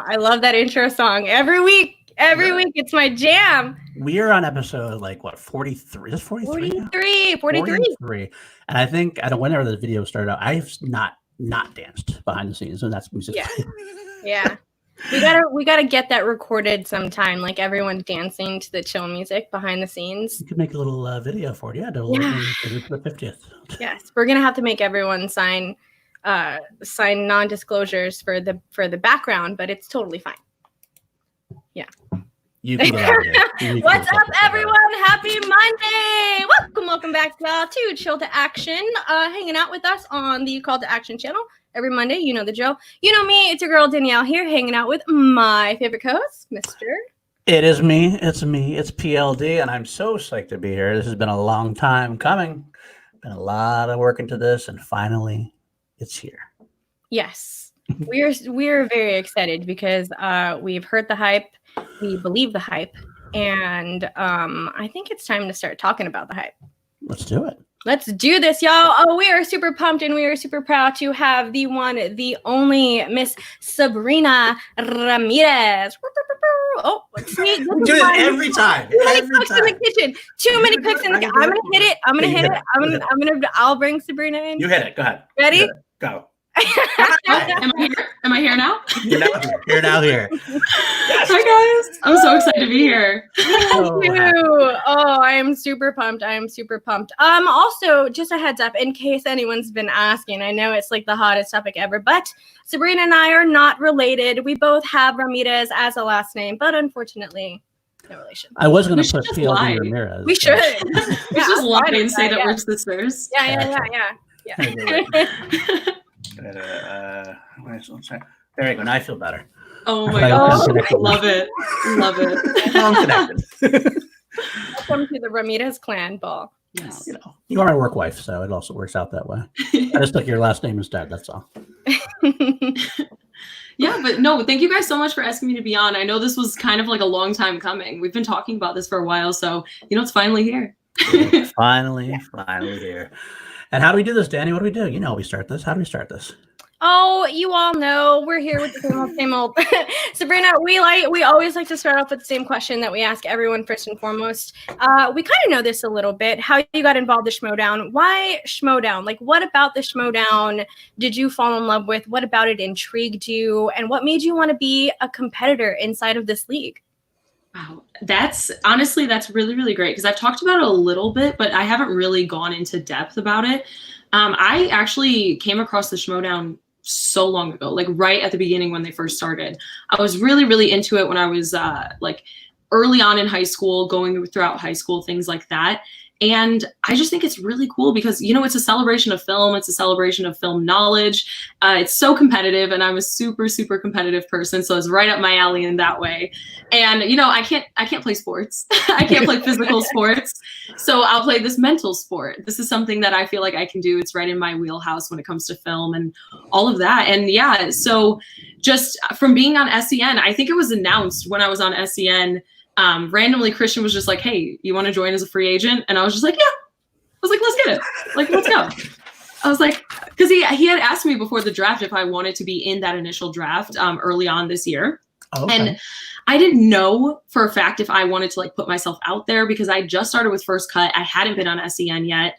I love that intro song. Every week, it's my jam. We are on episode 43? Is this 43? 43. And I think whenever the video started out, I've not danced behind the scenes, and that's music. Yeah. We gotta get that recorded sometime, like everyone dancing to the chill music behind the scenes. You could make a little video for it, for the 50th. Yes, we're gonna have to make everyone sign non-disclosures for the background, but it's totally fine. Yeah. You can get out of here. What's up, everyone? Happy Monday! Welcome back, y'all, to Chill to Action. Hanging out with us on the Call to Action channel every Monday. You know the drill. You know me. It's your girl Danielle here, hanging out with my favorite co-host, Mr. It is me. It's me. It's PLD, and I'm so psyched to be here. This has been a long time coming. Been a lot of work into this, and finally, it's here. Yes, we're very excited because we've heard the hype. We believe the hype, and I think it's time to start talking about the hype. Let's do it. Let's do this, y'all. Oh, we are super pumped and we are super proud to have the one, the only Miss Sabrina Ramirez. Oh, see, do it every time. Too many cooks in the kitchen. Too many cooks in the kitchen. I'm gonna hit it. I'll bring Sabrina in. You hit it. Go ahead. Ready? Go. Am I here now? You're now here. Yes. Hi guys. I'm so excited to be here. Thank you. Oh, I am super pumped. Also, just a heads up in case anyone's been asking. I know it's like the hottest topic ever, but Sabrina and I are not related. We both have Ramirez as a last name, but unfortunately, no relation. I was going to put PLD Ramirez. We should. Just lie and say that we're sisters. Yeah. There you go. Now I feel better. Oh my gosh. Love it. I'm connected. Welcome to the Ramirez clan ball. Yes. You are my work wife, so it also works out that way. I just took your last name instead. That's all. Yeah, but no, thank you guys so much for asking me to be on. I know this was kind of like a long time coming. We've been talking about this for a while, so it's finally here. Finally here. And how do we do this, Danny? What do we do? We start this. How do we start this? Oh, you all know we're here with the same old. Sabrina, we always like to start off with the same question that we ask everyone first and foremost. We kind of know this a little bit, how you got involved in Schmodown. Why Schmodown? Like, what about the Schmodown did you fall in love with? What about it intrigued you? And what made you want to be a competitor inside of this league? Wow, that's really, really great because I've talked about it a little bit, but I haven't really gone into depth about it. I actually came across the Schmodown so long ago, like right at the beginning when they first started. I was really, really into it when I was early on in high school, going throughout high school, things like that. And I just think it's really cool because, it's a celebration of film. It's a celebration of film knowledge. It's so competitive, and I'm a super, super competitive person. So it's right up my alley in that way. And, I can't play sports. I can't play physical sports. So I'll play this mental sport. This is something that I feel like I can do. It's right in my wheelhouse when it comes to film and all of that. And yeah, so just from being on SEN, I think it was announced when I was on SEN. Randomly Christian was just like, hey, you want to join as a free agent? And I was just like, yeah. I was like, let's get it. Like, let's go. I was like, because he had asked me before the draft if I wanted to be in that initial draft early on this year. Oh, okay. And I didn't know for a fact if I wanted to put myself out there because I just started with First Cut. I hadn't been on SEN yet.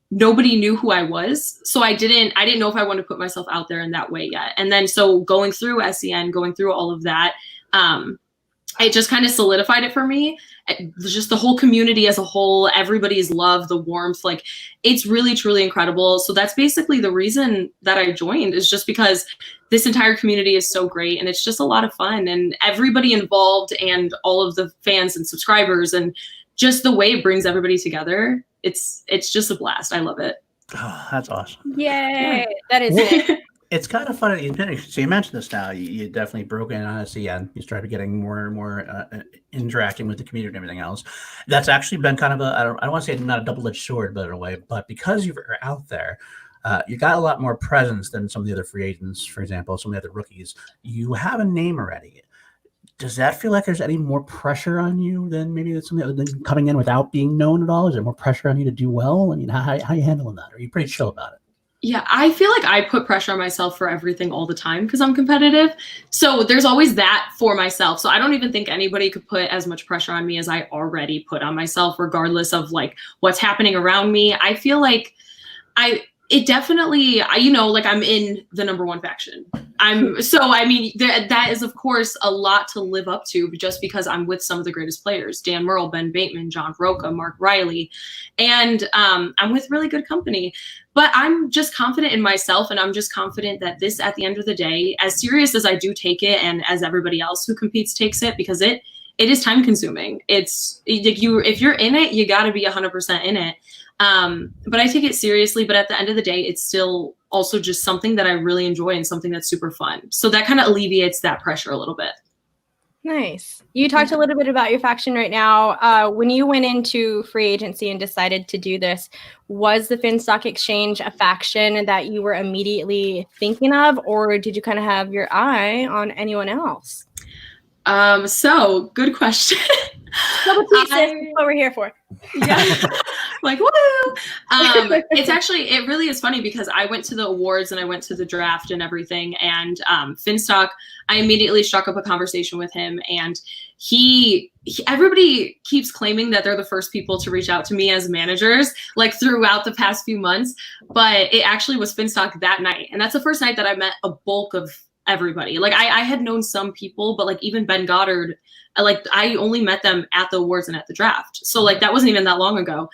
Nobody knew who I was. So I didn't know if I wanted to put myself out there in that way yet. And then so going through SEN, going through all of that, it just kind of solidified it for me. Just the whole community as a whole, everybody's love, the warmth, it's really, truly incredible. So that's basically the reason that I joined, is just because this entire community is so great and it's just a lot of fun, and everybody involved and all of the fans and subscribers and just the way it brings everybody together. It's just a blast. I love it. Oh, that's awesome. Yay. Yeah. That is it. It's kind of funny. So you mentioned this now. You definitely broke in on SEN. You started getting more and more interacting with the community and everything else. That's actually been kind of I don't want to say not a double-edged sword, but in a way. But because you're out there, you got a lot more presence than some of the other free agents, for example, some of the other rookies. You have a name already. Does that feel like there's any more pressure on you than maybe some of the other coming in without being known at all? Is there more pressure on you to do well? I mean, how are you handling that? Are you pretty chill about it? Yeah, I feel like I put pressure on myself for everything all the time because I'm competitive. So there's always that for myself. So I don't even think anybody could put as much pressure on me as I already put on myself, regardless of like what's happening around me. I feel like it definitely, like I'm in the number one faction. That is of course a lot to live up to just because I'm with some of the greatest players, Dan Murrell, Ben Bateman, John Roca, Mark Riley, and I'm with really good company. But I'm just confident in myself, and I'm just confident that this, at the end of the day, as serious as I do take it, and as everybody else who competes takes it, because it is time consuming. It's like if you're in it, you got to be 100% in it. But I take it seriously. But at the end of the day, it's still also just something that I really enjoy and something that's super fun. So that kind of alleviates that pressure a little bit. Nice. You talked a little bit about your faction right now. When you went into free agency and decided to do this, was the Finstock Exchange a faction that you were immediately thinking of, or did you kind of have your eye on anyone else? So good question. Double T, sis, what we're here for. Yeah. Like, woo! It really is funny because I went to the awards and I went to the draft and everything. And Finstock, I immediately struck up a conversation with him. And everybody keeps claiming that they're the first people to reach out to me as managers, like throughout the past few months. But it actually was Finstock that night. And that's the first night that I met a bulk of everybody. Like I had known some people, but like even Ben Goddard, I only met them at the awards and at the draft. So like that wasn't even that long ago.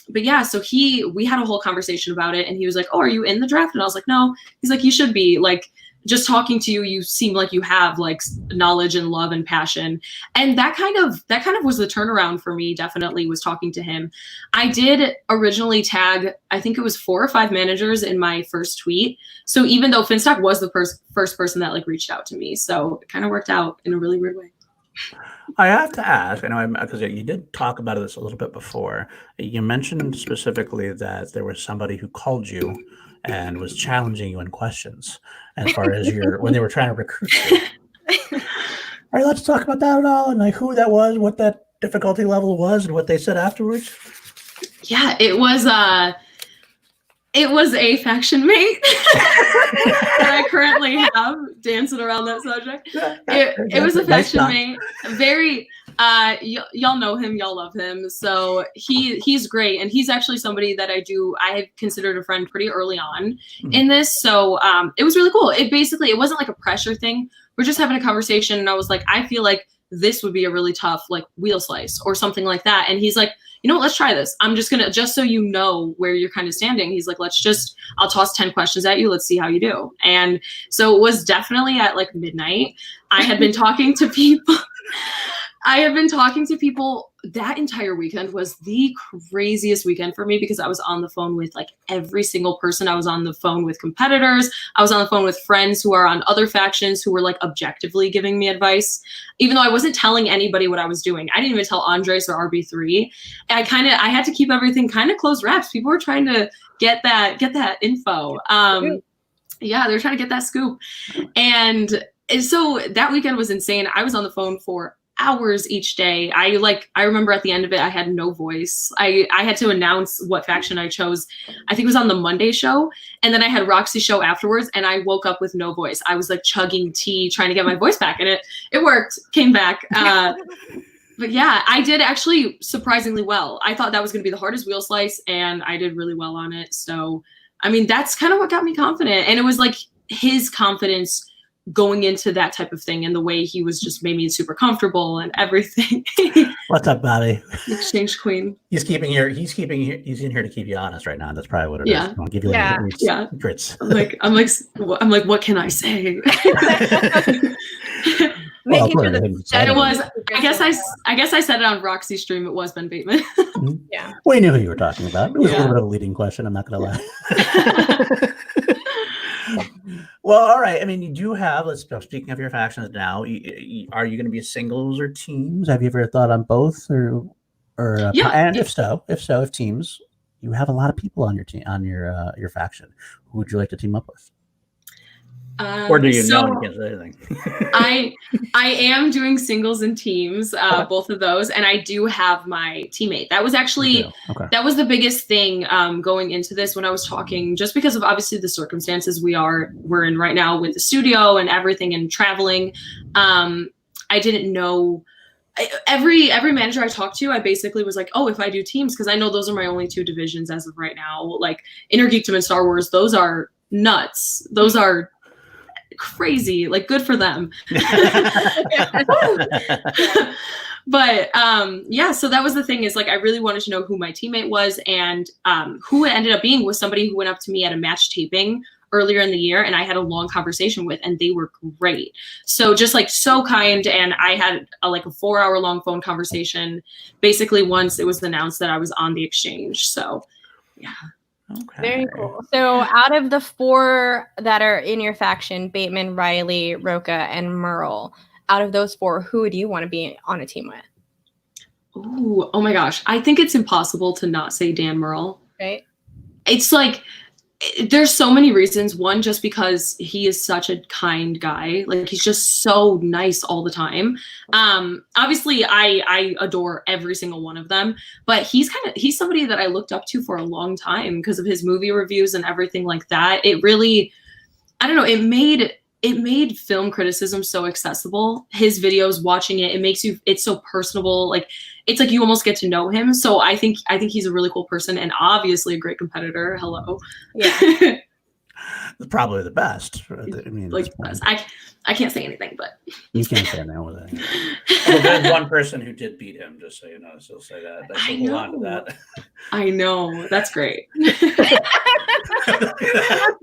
But yeah, so we had a whole conversation about it, and he was like, "Oh, are you in the draft?" And I was like, "No." He's like, "You should be. Like, just talking to you, you seem like you have like knowledge and love and passion." And that kind of was the turnaround for me. Definitely was talking to him. I did originally tag, I think it was 4 or 5 managers in my first tweet. So even though Finstock was the first person that like reached out to me, so it kind of worked out in a really weird way. I have to ask, because you did talk about this a little bit before. You mentioned specifically that there was somebody who called you and was challenging you in questions as far as when they were trying to recruit you. All right, let's talk about that at all, and like who that was, what that difficulty level was, and what they said afterwards. Yeah, it was a faction mate that I currently have dancing around that subject. It was a faction mate. Very, y'all know him, y'all love him. So he's great. And he's actually somebody that I had considered a friend pretty early on in this. So it was really cool. It wasn't like a pressure thing. We're just having a conversation. And I was like, I feel like this would be a really tough like wheel slice or something like that. And he's like, you know what, let's try this. I'm just so you know where you're kind of standing. He's like, I'll toss 10 questions at you. Let's see how you do. And so it was definitely at like midnight. I had been talking to people. That entire weekend was the craziest weekend for me because I was on the phone with like every single person. I was on the phone with competitors. I was on the phone with friends who are on other factions who were like objectively giving me advice, even though I wasn't telling anybody what I was doing. I didn't even tell Andres or RB3. I had to keep everything kind of closed wraps. People were trying to get that info. Yeah, they're trying to get that scoop. And so that weekend was insane. I was on the phone for hours each day. I remember at the end of it, I had no voice. I had to announce what faction I chose. I think it was on the Monday show. And then I had Roxy's show afterwards, and I woke up with no voice. I was like chugging tea, trying to get my voice back, and it worked, came back. But yeah, I did actually surprisingly well. I thought that was going to be the hardest wheel slice, and I did really well on it. So, I mean, that's kind of what got me confident. And it was like his confidence going into that type of thing, and the way he was just made me super comfortable and everything. What's up, Bobby? Exchange queen. He's in here to keep you honest right now. That's probably what it is. I'll give you secrets. I'm like, what can I say? Making sure that it was. I guess I said it on Roxy's stream. It was Ben Bateman. Yeah, we knew who you were talking about. It was a little bit of a leading question. I'm not gonna lie. Well, all right. I mean, you do have. Speaking of your factions now, are you going to be singles or teams? Have you ever thought on both, or yeah? And if teams, you have a lot of people on your team, on your faction. Who would you like to team up with? Or do you so know and can't say anything? I am doing singles and teams, both of those, and I do have my teammate. That was actually that was the biggest thing going into this when I was talking, just because of obviously the circumstances we're in right now with the studio and everything and traveling. I didn't know. Every manager I talked to, I basically was like, oh, if I do teams, because I know those are my only two divisions as of right now. Like Inner Geekdom and Star Wars, those are nuts. Those are crazy. Like, good for them. But yeah, so that was the thing, is like I really wanted to know who my teammate was, and who it ended up being was somebody who went up to me at a match taping earlier in the year, and I had a long conversation with, and they were great. So just like so kind, and I had a 4-hour long phone conversation basically once it was announced that I was on the exchange. So yeah. Okay. Very cool. So out of the 4 that are in your faction, Bateman, Riley, Roca, and Merle, out of those 4, who would you want to be on a team with? Ooh, oh my gosh. I think it's impossible to not say Dan Merle. Right. It's like, there's so many reasons. One, just because he is such a kind guy. Like, he's just so nice all the time. Obviously I adore every single one of them, but he's somebody that I looked up to for a long time because of his movie reviews and everything like that. It really, I don't know, it made film criticism so accessible. His videos, watching it, it's so personable. Like, it's like you almost get to know him. So I think he's a really cool person, and obviously a great competitor. Hello. Yeah. Probably the best. I mean, like, I can't say anything, but you can't say anything with it. Well, there's one person who did beat him, just so you know. So say that. I hold on to that. I know. That's great. That's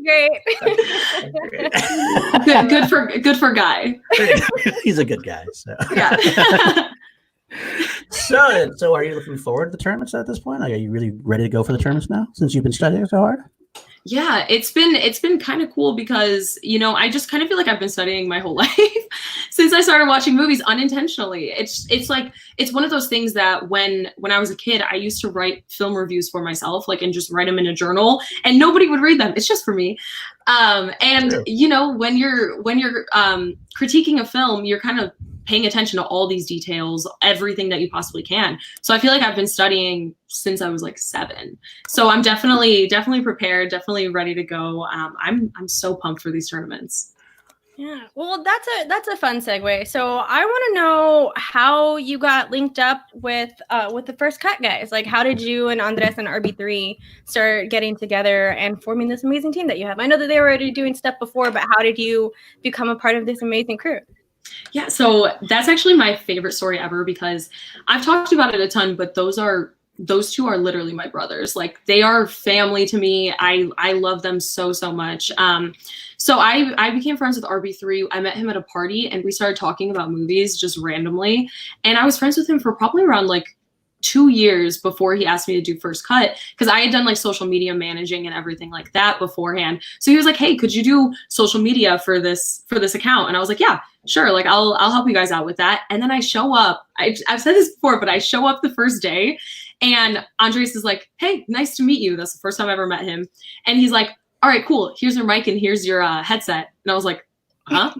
great. Good for Ghai. He's a good guy. So yeah. So are you looking forward to the tournaments at this point? Like, are you really ready to go for the tournaments now, since you've been studying so hard? Yeah, it's been kind of cool because, I just kind of feel like I've been studying my whole life since I started watching movies unintentionally. It's like, it's one of those things that when I was a kid, I used to write film reviews for myself, and just write them in a journal, and nobody would read them. It's just for me. And true. When you're critiquing a film, you're kind of paying attention to all these details, everything that you possibly can. So I feel like I've been studying since I was 7. So I'm definitely prepared, definitely ready to go. I'm so pumped for these tournaments. Yeah, well, that's a fun segue. So I want to know how you got linked up with the First Cut guys. Like, how did you and Andres and RB3 start getting together and forming this amazing team that you have? I know that they were already doing stuff before, but how did you become a part of this amazing crew? Yeah, so that's actually my favorite story ever, because I've talked about it a ton, but those 2 are literally my brothers. Like, they are family to me. I love them so much. So I became friends with RB3. I met him at a party, and we started talking about movies just randomly. And I was friends with him for probably around 2 years before he asked me to do First Cut, because I had done social media managing and everything like that beforehand. So he was like, hey, could you do social media for this account? And I was like, yeah, sure. Like, I'll help you guys out with that. And then I show up. I've said this before, but I show up the first day, and Andres is like, hey, nice to meet you. That's the first time I ever met him. And he's like, all right, cool. Here's your mic and here's your headset. And I was like, huh?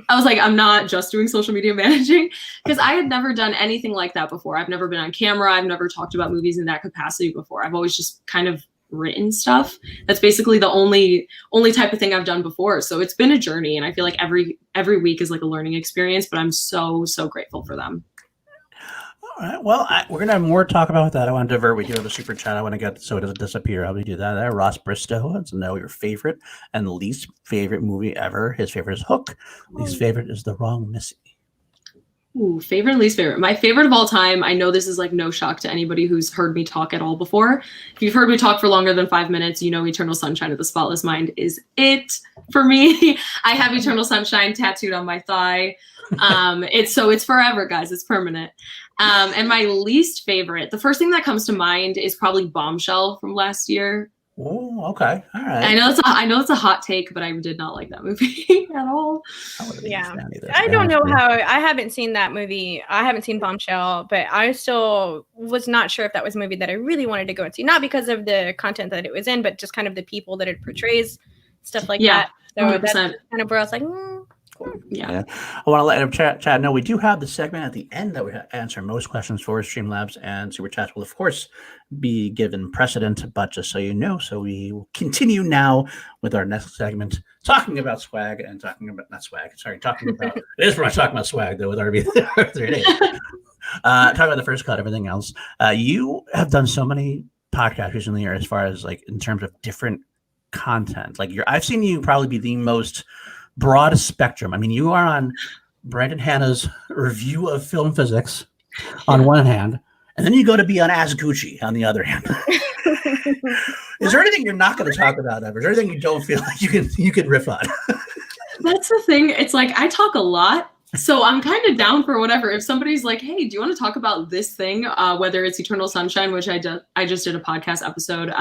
I was like, I'm not just doing social media managing, because I had never done anything like that before. I've never been on camera. I've never talked about movies in that capacity before. I've always just kind of written stuff. That's basically the only type of thing I've done before. So it's been a journey, and I feel like every week is a learning experience, but I'm so grateful for them. All right. Well, we're going to have more to talk about that. I want to divert. We do have a super chat. I want to get so it doesn't disappear. How do we do that? There, Ross Bristow wants to know your favorite and least favorite movie ever. His favorite is Hook. Least favorite is The Wrong Missy. Ooh, favorite and least favorite. My favorite of all time, I know this is no shock to anybody who's heard me talk at all before. If you've heard me talk for longer than 5 minutes, Eternal Sunshine of the Spotless Mind is it for me. I have Eternal Sunshine tattooed on my thigh. It's forever, guys. It's permanent. And my least favorite, the first thing that comes to mind is probably Bombshell from last year. Oh, okay. All right. I know it's a hot take, but I did not like that movie at all. Yeah. I don't know how I haven't seen that movie. I haven't seen Bombshell, but I still was not sure if that was a movie that I really wanted to go and see. Not because of the content that it was in, but just kind of the people that it portrays. stuff like Yeah, that. So 100%. that's kind of where I was like, cool. Yeah. I want to let chat know we do have the segment at the end that we answer most questions for Streamlabs, and Super Chats will, of course, be given precedent, but just so you know, so we will continue now with our next segment, talking about swag and talking about, talking about, it is pretty much talking about swag, though, with RB. Talking about the first cut, everything else. You have done so many podcasts recently, as far as like in terms of different content. Like I've seen you probably be the most broad spectrum. I mean, you are on Brandon Hanna's review of film physics on one hand, and then you go to be on Ask Gucci on the other hand. Is there anything you're not going to talk about ever? Is there anything you don't feel like you can riff on? That's the thing. It's like I talk a lot, so I'm kind of down for whatever. If somebody's like, "Hey, do you want to talk about this thing?" Whether it's Eternal Sunshine, which I just did a podcast episode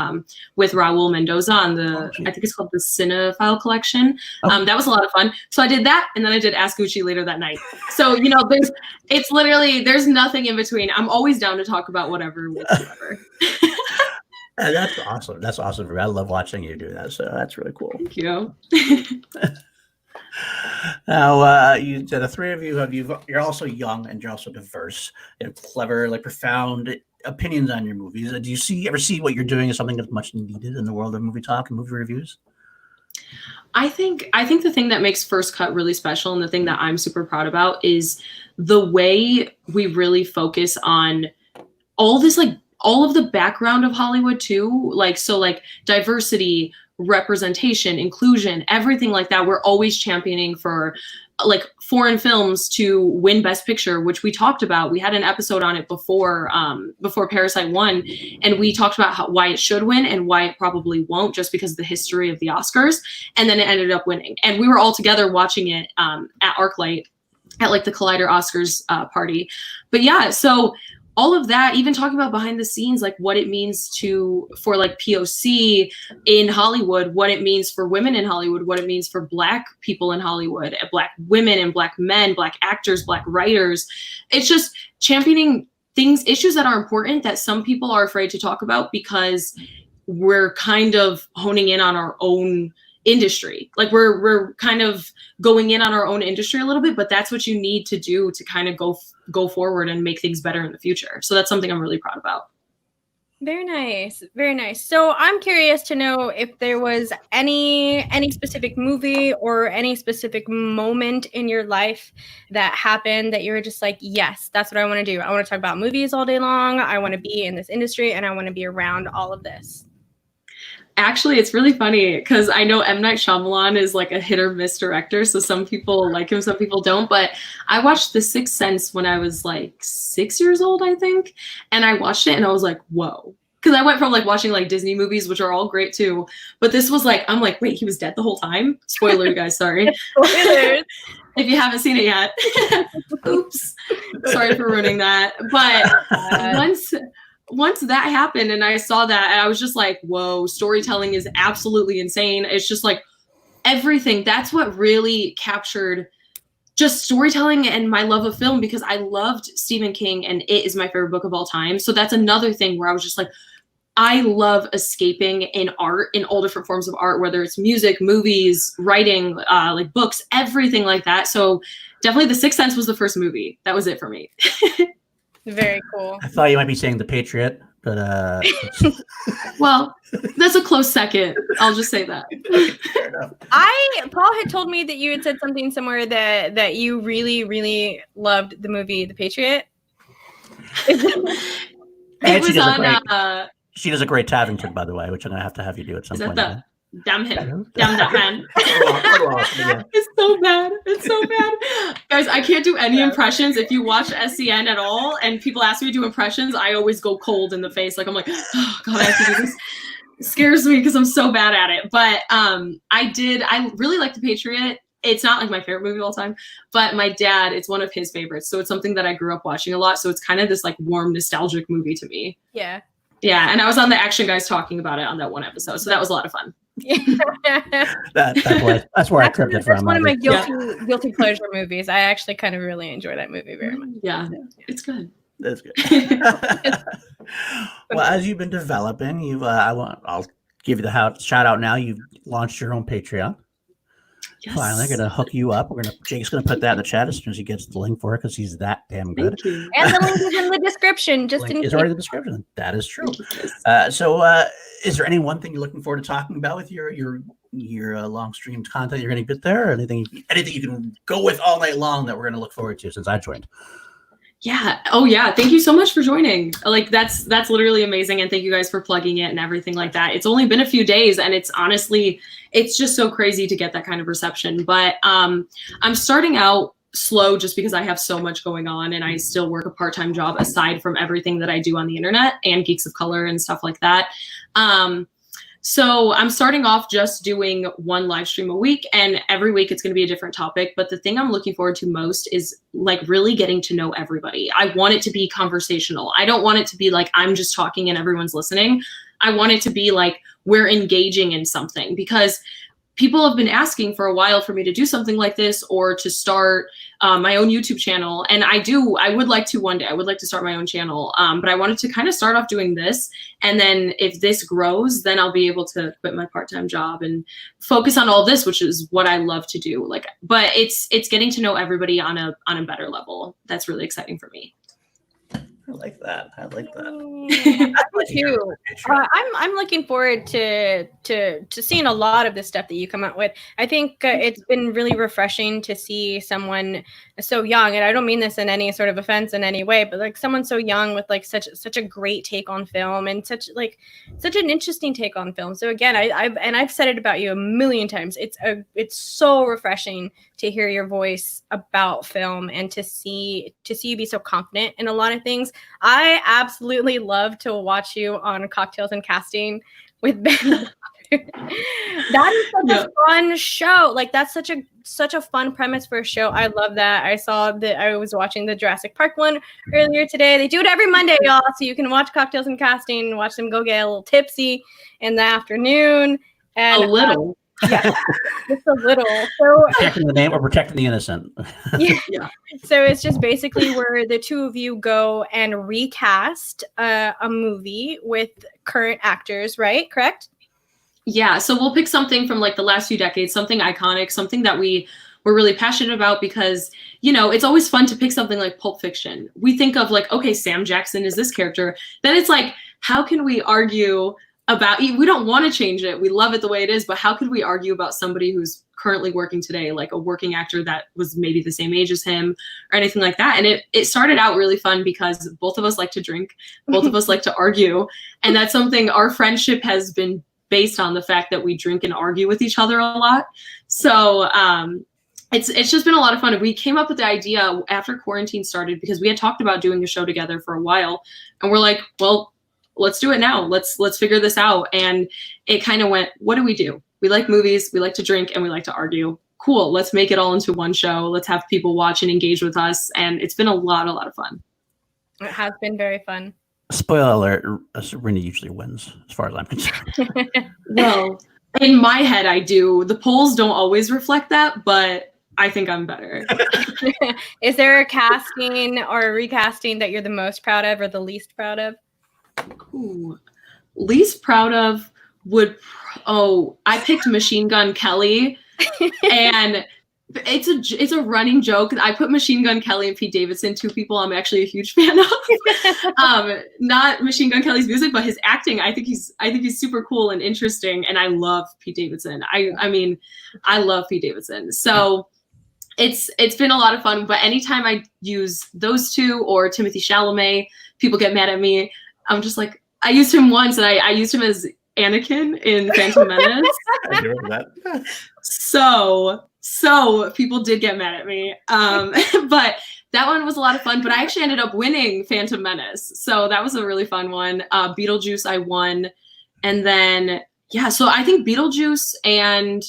with Raul Mendoza on I think it's called the Cinephile Collection. That was a lot of fun. So I did that, and then I did Ask Gucci later that night. So it's literally there's nothing in between. I'm always down to talk about whatever whatsoever. That's awesome. That's awesome. I love watching you do that. So that's really cool. Thank you. Now, the three of you're also young and you're also diverse. You have clever, like profound opinions on your movies. Do you ever see what you're doing as something that's much needed in the world of movie talk and movie reviews? I think the thing that makes First Cut really special, and the thing that I'm super proud about, is the way we really focus on all this, like all of the background of Hollywood too. Like diversity, representation, inclusion, everything like that. We're always championing for like foreign films to win Best Picture, which we talked about. We had an episode on it before Parasite won, and we talked about why it should win and why it probably won't, just because of the history of the Oscars. And then it ended up winning, and we were all together watching it at ArcLight at like the Collider Oscars party. But yeah, so all of that, even talking about behind the scenes, like what it means for like POC in Hollywood, what it means for women in Hollywood, what it means for Black people in Hollywood, Black women and Black men, Black actors, Black writers. It's just championing issues that are important that some people are afraid to talk about because we're kind of honing in on our own industry. Like we're kind of going in on our own industry a little bit, but that's what you need to do to kind of go forward and make things better in the future. So that's something I'm really proud about. Very nice. Very nice. So I'm curious to know if there was any specific movie or any specific moment in your life that happened that you were just like, yes, that's what I want to do. I want to talk about movies all day long. I want to be in this industry and I want to be around all of this. Actually, it's really funny because I know M. Night Shyamalan is like a hit or miss director. So some people like him, some people don't. But I watched The Sixth Sense when I was like 6 years old, I think. And I watched it and I was like, whoa. Because I went from like watching like Disney movies, which are all great too. But this was like, I'm like, wait, he was dead the whole time? Spoiler, you guys, sorry. Spoilers. If you haven't seen it yet. Oops. Sorry for ruining that. But once that happened and I saw that, and I was just like, whoa, storytelling is absolutely insane. It's just like everything. That's what really captured just storytelling and my love of film, because I loved Stephen King and It is my favorite book of all time. So that's another thing where I was just like, I love escaping in art, in all different forms of art, whether it's music, movies, writing, like books, everything like that. So definitely The Sixth Sense was the first movie. That was it for me. Very cool. I thought you might be saying The Patriot, but well, that's a close second. I'll just say that. Fair enough. Paul had told me that you had said something somewhere that you really, really loved the movie The Patriot. She does a great Tavington, by the way, which I'm gonna have you do at some point. Damn him. Damn that man. It's so bad. It's so bad. Guys, I can't do any impressions. If you watch SCN at all and people ask me to do impressions, I always go cold in the face. Like I'm like, oh God, I have to do this. It scares me because I'm so bad at it. But I really like The Patriot. It's not like my favorite movie of all time, but my dad, it's one of his favorites. So it's something that I grew up watching a lot. So it's kind of this like warm, nostalgic movie to me. Yeah. Yeah. And I was on the Action Guys talking about it on that one episode. So that was a lot of fun. That's where I tripped it from. That's one of my guilty pleasure movies. I actually kind of really enjoy that movie very much. Yeah, it's good. That's good. Well, as you've been developing, I'll give you the shout out now. You've launched your own Patreon. Yes. Finally, I'm gonna hook you up. Jake's gonna put that in the chat as soon as he gets the link for it because he's that damn good. Thank you. And the link is in the description. Just Link in is case. already in the description. That is true. So, is there any one thing you're looking forward to talking about with your long streamed content you're going to get there, or anything you can go with all night long that we're going to look forward to since I joined? Yeah. Oh yeah. Thank you so much for joining. Like that's literally amazing. And thank you guys for plugging it and everything like that. It's only been a few days and it's just so crazy to get that kind of reception. But I'm starting out slow just because I have so much going on and I still work a part-time job aside from everything that I do on the internet and Geeks of Color and stuff like that. So I'm starting off just doing one live stream a week, and every week it's going to be a different topic. But the thing I'm looking forward to most is like really getting to know everybody. I want it to be conversational. I don't want it to be like I'm just talking and everyone's listening. I want it to be like we're engaging in something, because people have been asking for a while for me to do something like this or to start my own YouTube channel. And I would like to one day, I would like to start my own channel. But I wanted to kind of start off doing this. And then if this grows, then I'll be able to quit my part-time job and focus on all this, which is what I love to do. Like, but it's getting to know everybody on a better level. That's really exciting for me. I like that. Too. I'm looking forward to seeing a lot of the stuff that you come out with. I think it's been really refreshing to see someone so young, and I don't mean this in any sort of offense in any way, but like someone so young with like such a great take on film and such an interesting take on film. So again, I've said it about you a million times. It's so refreshing to hear your voice about film and to see you be so confident in a lot of things. I absolutely love to watch you on Cocktails and Casting with Ben. That is such a fun show. Like that's such a fun premise for a show. I love that. I was watching the Jurassic Park one earlier today. They do it every Monday, y'all. So you can watch Cocktails and Casting, watch them go get a little tipsy in the afternoon. And a little. Yeah, just a little. So protecting the name or protecting the innocent. Yeah. So it's just basically where the two of you go and recast a movie with current actors, right? Correct? Yeah. So we'll pick something from like the last few decades, something iconic, something that we're really passionate about, because, you know, it's always fun to pick something like Pulp Fiction. We think of like, okay, Sam Jackson is this character. Then it's like, how can we argue about, we don't want to change it. We love it the way it is, but how could we argue about somebody who's currently working today, like a working actor that was maybe the same age as him or anything like that? And it started out really fun because both of us like to drink, both of us like to argue. And that's something, our friendship has been based on the fact that we drink and argue with each other a lot. So it's just been a lot of fun. We came up with the idea after quarantine started because we had talked about doing a show together for a while. And we're like, well, let's do it now. Let's figure this out. And it kind of went, what do? We like movies, we like to drink, and we like to argue. Cool. Let's make it all into one show. Let's have people watch and engage with us. And it's been a lot of fun. It has been very fun. Spoiler alert, Sabrina usually wins as far as I'm concerned. Well, in my head, I do. The polls don't always reflect that, but I think I'm better. Is there a casting or a recasting that you're the most proud of or the least proud of? Ooh, least proud of I picked Machine Gun Kelly, and it's a running joke. I put Machine Gun Kelly and Pete Davidson, two people I'm actually a huge fan of. Not Machine Gun Kelly's music, but his acting. I think he's super cool and interesting, and I love Pete Davidson. I mean, I love Pete Davidson. So it's been a lot of fun. But anytime I use those two or Timothée Chalamet, people get mad at me. I'm just like, I used him once, and I used him as Anakin in Phantom Menace. I remember that. So people did get mad at me. But that one was a lot of fun. But I actually ended up winning Phantom Menace. So that was a really fun one. Beetlejuice, I won. And then, yeah, so I think Beetlejuice and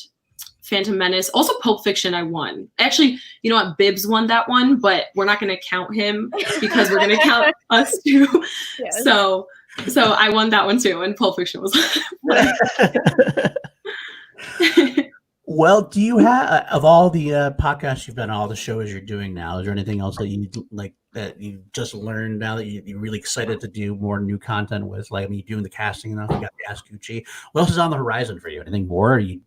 Phantom Menace, also Pulp Fiction, I won. Actually, you know what? Bibbs won that one, but we're not going to count him because we're going to count us too. Yes. So I won that one too, and Pulp Fiction was Well, do you have, of all the podcasts you've done, all the shows you're doing now, is there anything else that you like that you just learned now that you're really excited to do more new content with? Like, I mean, you're doing the casting enough. You got the Ask Gucci. What else is on the horizon for you? Anything more? Are you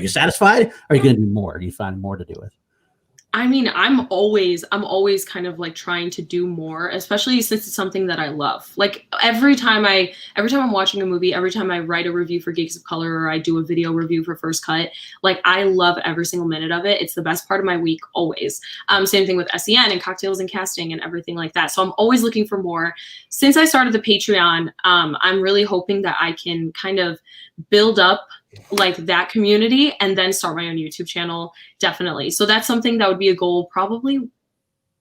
satisfied? Or are you going to do more? Do you find more to do with? I mean, I'm always kind of like trying to do more, especially since it's something that I love. Like every time I'm watching a movie, every time I write a review for Geeks of Color or I do a video review for First Cut, like I love every single minute of it. It's the best part of my week always. Same thing with SEN and cocktails and casting and everything like that. So I'm always looking for more. Since I started the Patreon, I'm really hoping that I can kind of build up like that community and then start my own YouTube channel. Definitely. So that's something that would be a goal probably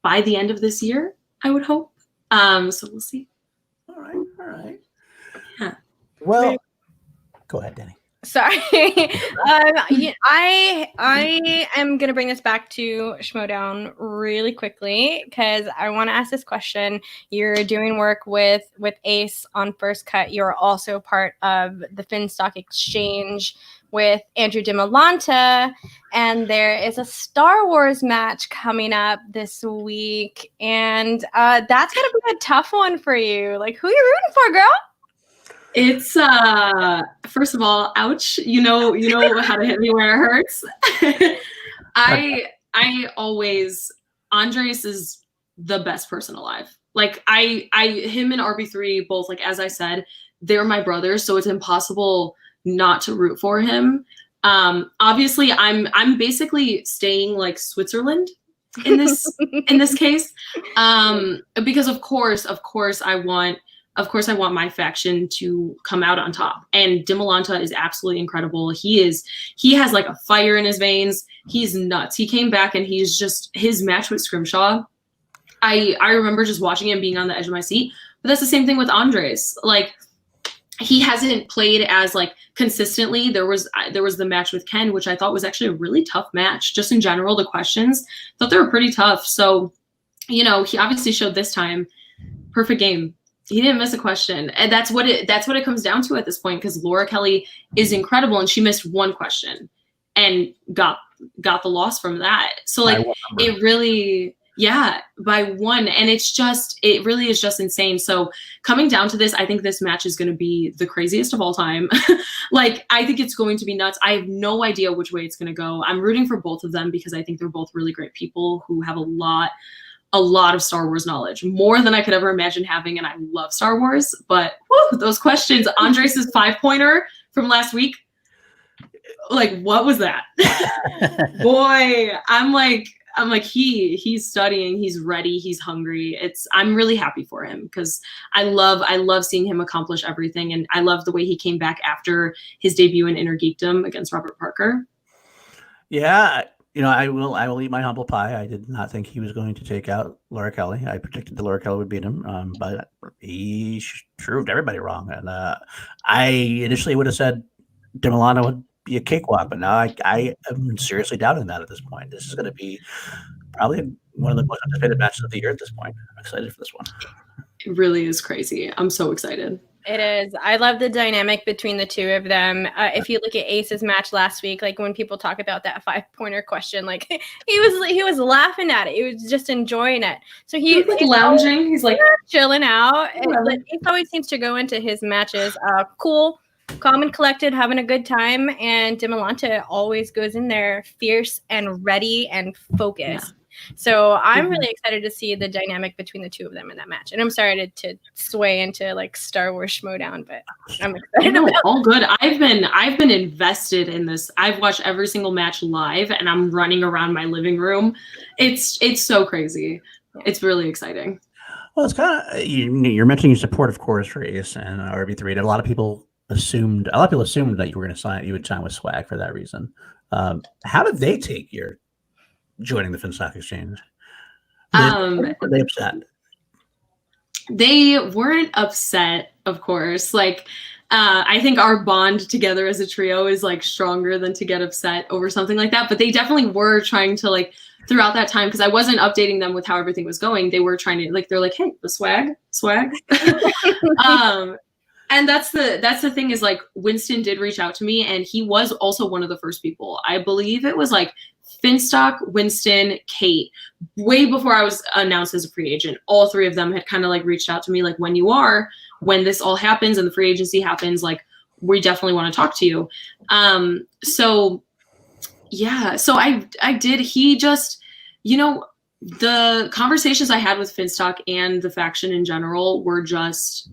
by the end of this year, I would hope. So we'll see. All right. Yeah. Well, go ahead, Danny. Sorry. I am going to bring this back to Schmodown really quickly because I want to ask this question. You're doing work with Ace on First Cut. You're also part of the Finstock Exchange with Andrew DiMolanta, and there is a Star Wars match coming up this week, and that's going to be a tough one for you. Like, who are you rooting for, girl? It's first of all, ouch. You know how to hit me where it hurts. I always, Andres is the best person alive. Like him and RB3 both, like as I said, they're my brothers, so it's impossible not to root for him. Obviously I'm basically staying like Switzerland in this case. Because of course I want my faction to come out on top. And DiMolanta is absolutely incredible. He has like a fire in his veins. He's nuts. He came back and his match with Scrimshaw. I remember just watching him being on the edge of my seat. But that's the same thing with Andres. Like he hasn't played as like consistently. There was the match with Ken, which I thought was actually a really tough match. Just in general, the questions, thought they were pretty tough. So, he obviously showed this time. Perfect game. He didn't miss a question. And that's what it comes down to at this point, because Laura Kelly is incredible and she missed one question and got the loss from that. So like it really, yeah, by one. And it really is just insane. So coming down to this, I think this match is going to be the craziest of all time. Like, I think it's going to be nuts. I have no idea which way it's going to go. I'm rooting for both of them because I think they're both really great people who have a lot of Star Wars knowledge, more than I could ever imagine having. And I love Star Wars, but those questions, Andres' 5-pointer from last week, like, what was that? Boy, I'm like, he's studying, he's ready, he's hungry. I'm really happy for him because I love seeing him accomplish everything. And I love the way he came back after his debut in Inner Geekdom against Robert Parker. Yeah. I will eat my humble pie. I did not think he was going to take out Laura Kelly. I predicted that Laura Kelly would beat him, but he proved everybody wrong. And I initially would have said DiMolanta would be a cakewalk, but now I am seriously doubting that at this point. This is going to be probably one of the most anticipated matches of the year at this point. I'm excited for this one. It really is crazy. I'm so excited. It is. I love the dynamic between the two of them. If you look at Ace's match last week, like when people talk about that 5-pointer question, like he was laughing at it. He was just enjoying it. So he's like lounging. He's like chilling out. He always seems to go into his matches cool, calm and collected, having a good time. And DiMolanta always goes in there fierce and ready and focused. Yeah. So I'm really excited to see the dynamic between the two of them in that match. And I'm sorry to sway into like Star Wars Schmodown, but I'm excited. All good. I've been invested in this. I've watched every single match live and I'm running around my living room. It's so crazy. It's really exciting. Well, it's kind of, you're mentioning your support, of course, for Ace and RB3. A lot of people assumed that you were going to you would sign with Swag for that reason. How did they take your joining the Finstock Exchange? Were they upset? They weren't upset, of course. Like, I think our bond together as a trio is like stronger than to get upset over something like that. But they definitely were trying to like throughout that time, because I wasn't updating them with how everything was going. They were trying to like, they're like, hey, the swag. And that's the thing is like Winston did reach out to me, and he was also one of the first people. I believe it was like Finstock, Winston, Kate, way before I was announced as a free agent. All three of them had kind of like reached out to me like, when this all happens and the free agency happens, like we definitely want to talk to you. So yeah, so I did. He just, the conversations I had with Finstock and the faction in general were just,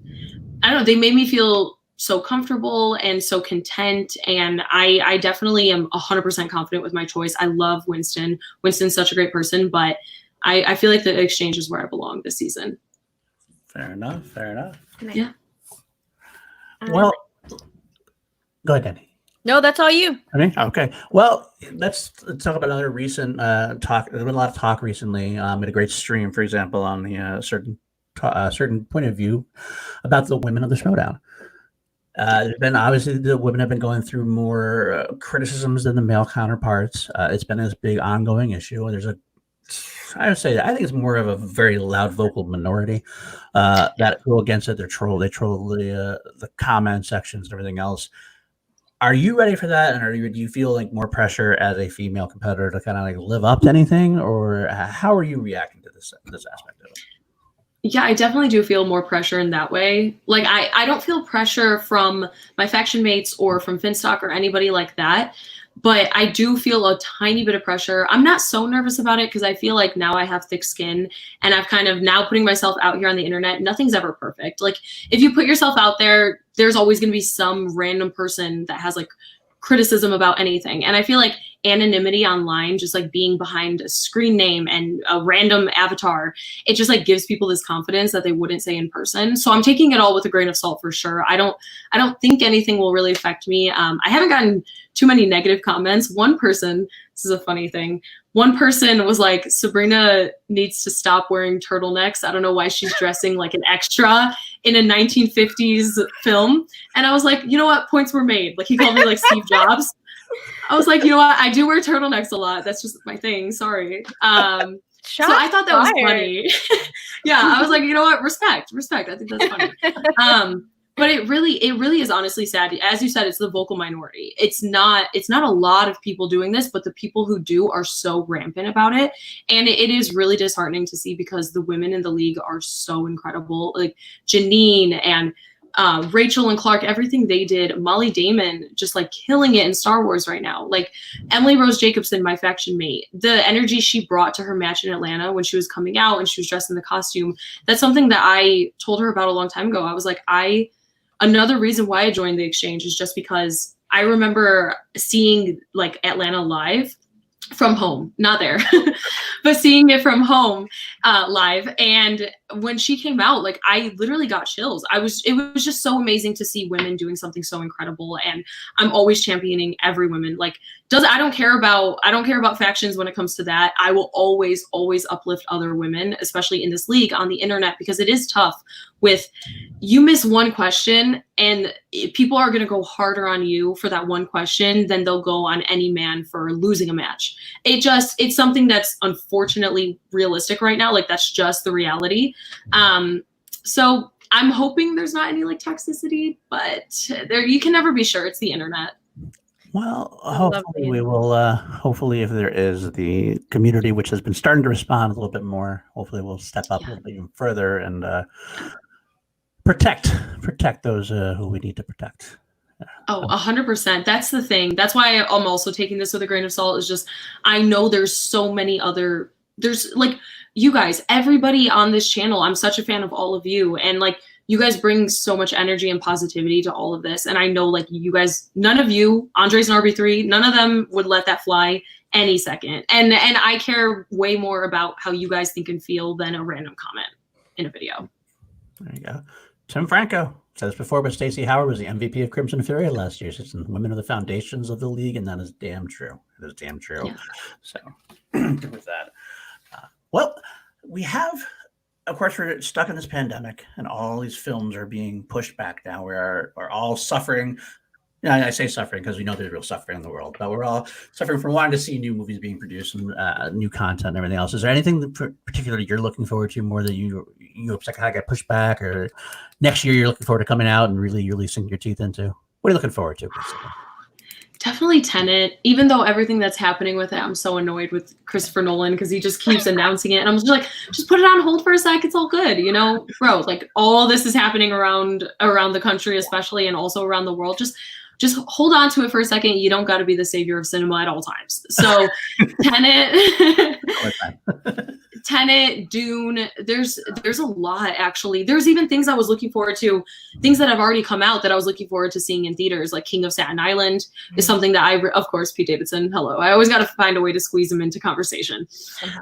I don't know, they made me feel so comfortable and so content. And I definitely am 100% confident with my choice. I love Winston. Winston's such a great person, but I feel like the exchange is where I belong this season. Fair enough. Yeah. Well, go ahead, Danny. No, that's all you. Okay. Well, let's talk about another recent talk. There's been a lot of talk recently. Made a great stream, for example, on the certain point of view about the women of the Schmodown. There's been, obviously, the women have been going through more criticisms than the male counterparts. It's been this big ongoing issue. I would say, I think it's more of a very loud vocal minority that go against it. They troll the comment sections and everything else. Are you ready for that? And do you feel like more pressure as a female competitor to kind of like live up to anything, or how are you reacting to this aspect of it? Yeah, I definitely do feel more pressure in that way. Like I don't feel pressure from my faction mates or from Finstock or anybody like that, but I do feel a tiny bit of pressure. I'm not so nervous about it because I feel like now I have thick skin and I've kind of now putting myself out here on the internet. Nothing's ever perfect. Like if you put yourself out there, there's always going to be some random person that has like criticism about anything. And I feel like anonymity online, just like being behind a screen name and a random avatar, it just like gives people this confidence that they wouldn't say in person. So I'm taking it all with a grain of salt for sure. I don't think anything will really affect me. I haven't gotten too many negative comments. One person, this is a funny thing, one person was like, Sabrina needs to stop wearing turtlenecks. I don't know why she's dressing like an extra in a 1950s film. And I was like, you know what? Points were made. Like he called me like Steve Jobs. I was like, you know what? I do wear turtlenecks a lot. That's just my thing. Sorry. So I thought that was funny. Yeah. I was like, you know what? Respect. I think that's funny. But it really is honestly sad. As you said, it's the vocal minority. It's not a lot of people doing this, but the people who do are so rampant about it. And it is really disheartening to see because the women in the league are so incredible. Like Janine and Rachel and Clark, everything they did, Molly Damon just like killing it in Star Wars right now. Like Emily Rose Jacobson, my faction mate, the energy she brought to her match in Atlanta when she was coming out and she was dressed in the costume, that's something that I told her about a long time ago. I was like, another reason why I joined the exchange is just because I remember seeing like Atlanta live from home, not there, but seeing it from home live. And when she came out, like I literally got chills. It was just so amazing to see women doing something so incredible. And I'm always championing every woman. Like I don't care about factions when it comes to that. I will always uplift other women, especially in this league on the internet, because it is tough with you miss one question and people are going to go harder on you for that one question than they'll go on any man for losing a match. It's something that's unfortunately realistic right now. Like that's just the reality. So I'm hoping there's not any like toxicity, but you can never be sure. It's the internet. Well, hopefully we will. Hopefully, if there is the community, which has been starting to respond a little bit more, hopefully we'll step up a little bit even further and protect those who we need to protect. Oh, 100%. That's the thing. That's why I'm also taking this with a grain of salt. Is just I know there's so many other. There's like you guys, everybody on this channel. I'm such a fan of all of you, and like. You guys bring so much energy and positivity to all of this. And I know like you guys, none of you, Andres and RB3, none of them would let that fly any second. And I care way more about how you guys think and feel than a random comment in a video. There you go. Tim Franco said this before, but Stacey Howard was the MVP of Crimson Fury last year. She's women are the foundations of the league, and that is damn true. It is damn true. Yeah. So good with that. Well, we have... Of course, we're stuck in this pandemic, and all these films are being pushed back now. We're all suffering Yeah, I say suffering because we know there's real suffering in the world, but we're all suffering from wanting to see new movies being produced and new content and everything else. Is there anything that particularly you're looking forward to more that you expect to get pushed back, or next year you're looking forward to coming out and really sinking your teeth into? What are you looking forward to, basically? Definitely Tenet. Even though everything that's happening with it, I'm so annoyed with Christopher Nolan because he just keeps announcing it, and I'm just like, just put it on hold for a sec. It's all good, you know, bro. Like all this is happening around the country, especially, and also around the world. Just hold on to it for a second. You don't got to be the savior of cinema at all times. So, Tenet, Tenet, Dune. There's a lot actually. There's even things I was looking forward to, things that have already come out that I was looking forward to seeing in theaters. Like King of Staten Island is something that of course, Pete Davidson. Hello, I always got to find a way to squeeze him into conversation.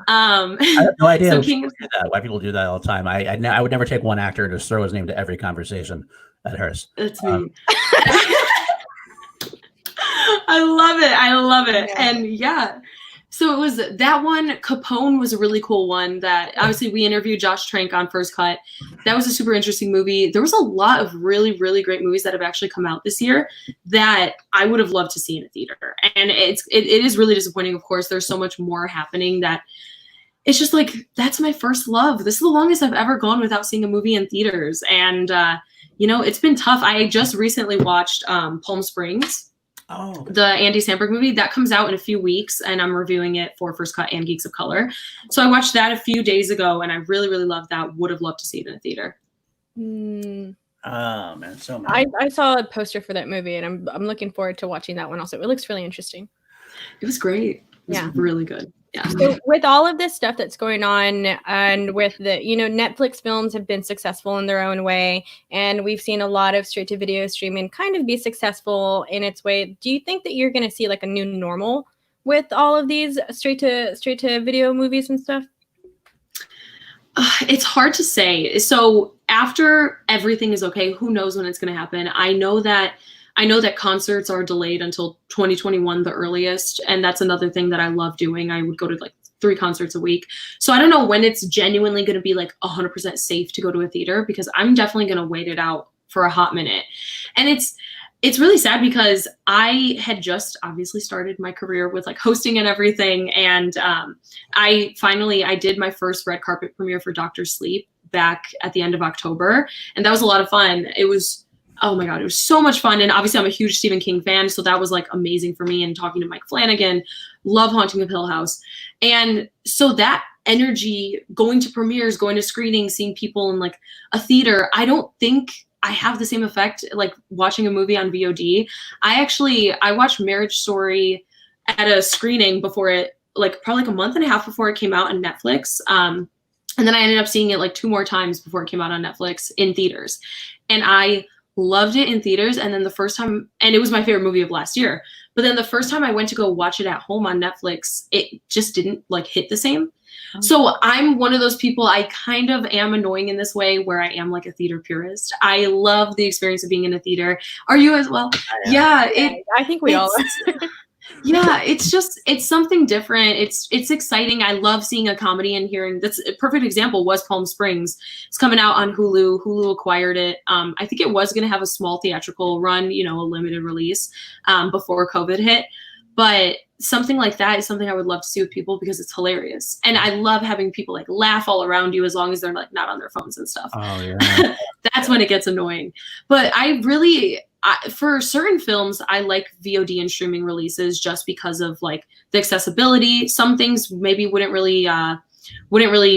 I have no idea So why people do that all the time. I would never take one actor and just throw his name to every conversation that hurts. That's me. I love it. Yeah. And yeah, so it was that one. Capone was a really cool one that obviously we interviewed Josh Trank on First Cut. That was a super interesting movie. There was a lot of really, really great movies that have actually come out this year that I would have loved to see in a theater. And it is really disappointing. Of course, there's so much more happening that it's just like, that's my first love. This is the longest I've ever gone without seeing a movie in theaters. And, you know, it's been tough. I just recently watched Palm Springs. Oh, the Andy Samberg movie that comes out in a few weeks, and I'm reviewing it for First Cut and Geeks of Color. So I watched that a few days ago, and I really, really loved that. Would have loved to see it in a theater. Oh man, so much. I saw a poster for that movie, and I'm looking forward to watching that one also. It looks really interesting. It was great. It was really good. Yeah. So with all of this stuff that's going on, and with the, you know, Netflix films have been successful in their own way, and we've seen a lot of straight to video streaming kind of be successful in its way. Do you think that you're going to see like a new normal with all of these straight to video movies and stuff? It's hard to say. So after everything is okay, who knows when it's going to happen? I know that concerts are delayed until 2021, the earliest. And that's another thing that I love doing. I would go to like 3 concerts a week. So I don't know when it's genuinely going to be like 100% safe to go to a theater, because I'm definitely going to wait it out for a hot minute. And it's really sad because I had just obviously started my career with like hosting and everything. And I did my first red carpet premiere for Dr. Sleep back at the end of October. And that was a lot of fun. Oh my God, it was so much fun. And obviously I'm a huge Stephen King fan, so that was like amazing for me. And talking to Mike Flanagan, love Haunting of Hill House. And so that energy, going to premieres, going to screenings, seeing people in like a theater, I don't think I have the same effect like watching a movie on VOD. I watched Marriage Story at a screening before it, like probably like a month and a half before it came out on Netflix. And then I ended up seeing it like 2 more times before it came out on Netflix in theaters. And I loved it in theaters. And then the first time, and it was my favorite movie of last year, but then the first time I went to go watch it at home on Netflix, it just didn't like hit the same. Oh. So I'm one of those people, I kind of am annoying in this way where I am like a theater purist. I love the experience of being in a theater. Are you as well? Yeah. I think we all are. Yeah, it's something different. It's exciting. I love seeing a comedy and hearing. That's a perfect example was Palm Springs. It's coming out on Hulu. Hulu acquired it. I think it was going to have a small theatrical run, you know, a limited release before COVID hit. But something like that is something I would love to see with people because it's hilarious. And I love having people like laugh all around you as long as they're like not on their phones and stuff. Oh, yeah. That's when it gets annoying. But for certain films, I like VOD and streaming releases just because of like the accessibility. Some things maybe wouldn't really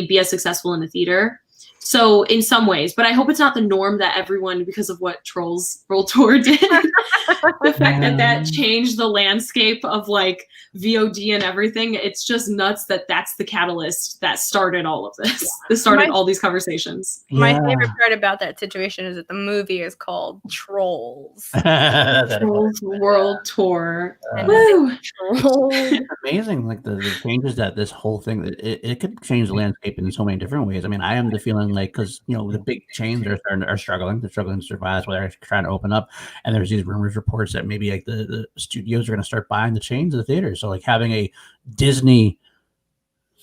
be as successful in the theater. So in some ways, but I hope it's not the norm that everyone, because of what Trolls World Tour did, the fact that changed the landscape of like VOD and everything. It's just nuts that that's the catalyst that started all of this. Yeah. That started all these conversations. My favorite part about that situation is that the movie is called Trolls. Trolls World Tour. Woo! It's amazing, like the changes that this whole thing, it could change the landscape in so many different ways. I mean, I am the feeling like, because you know the big chains are struggling. They're struggling to survive, so they're trying to open up. And there's these rumors, reports that maybe like the studios are going to start buying the chains of the theaters. So like having a Disney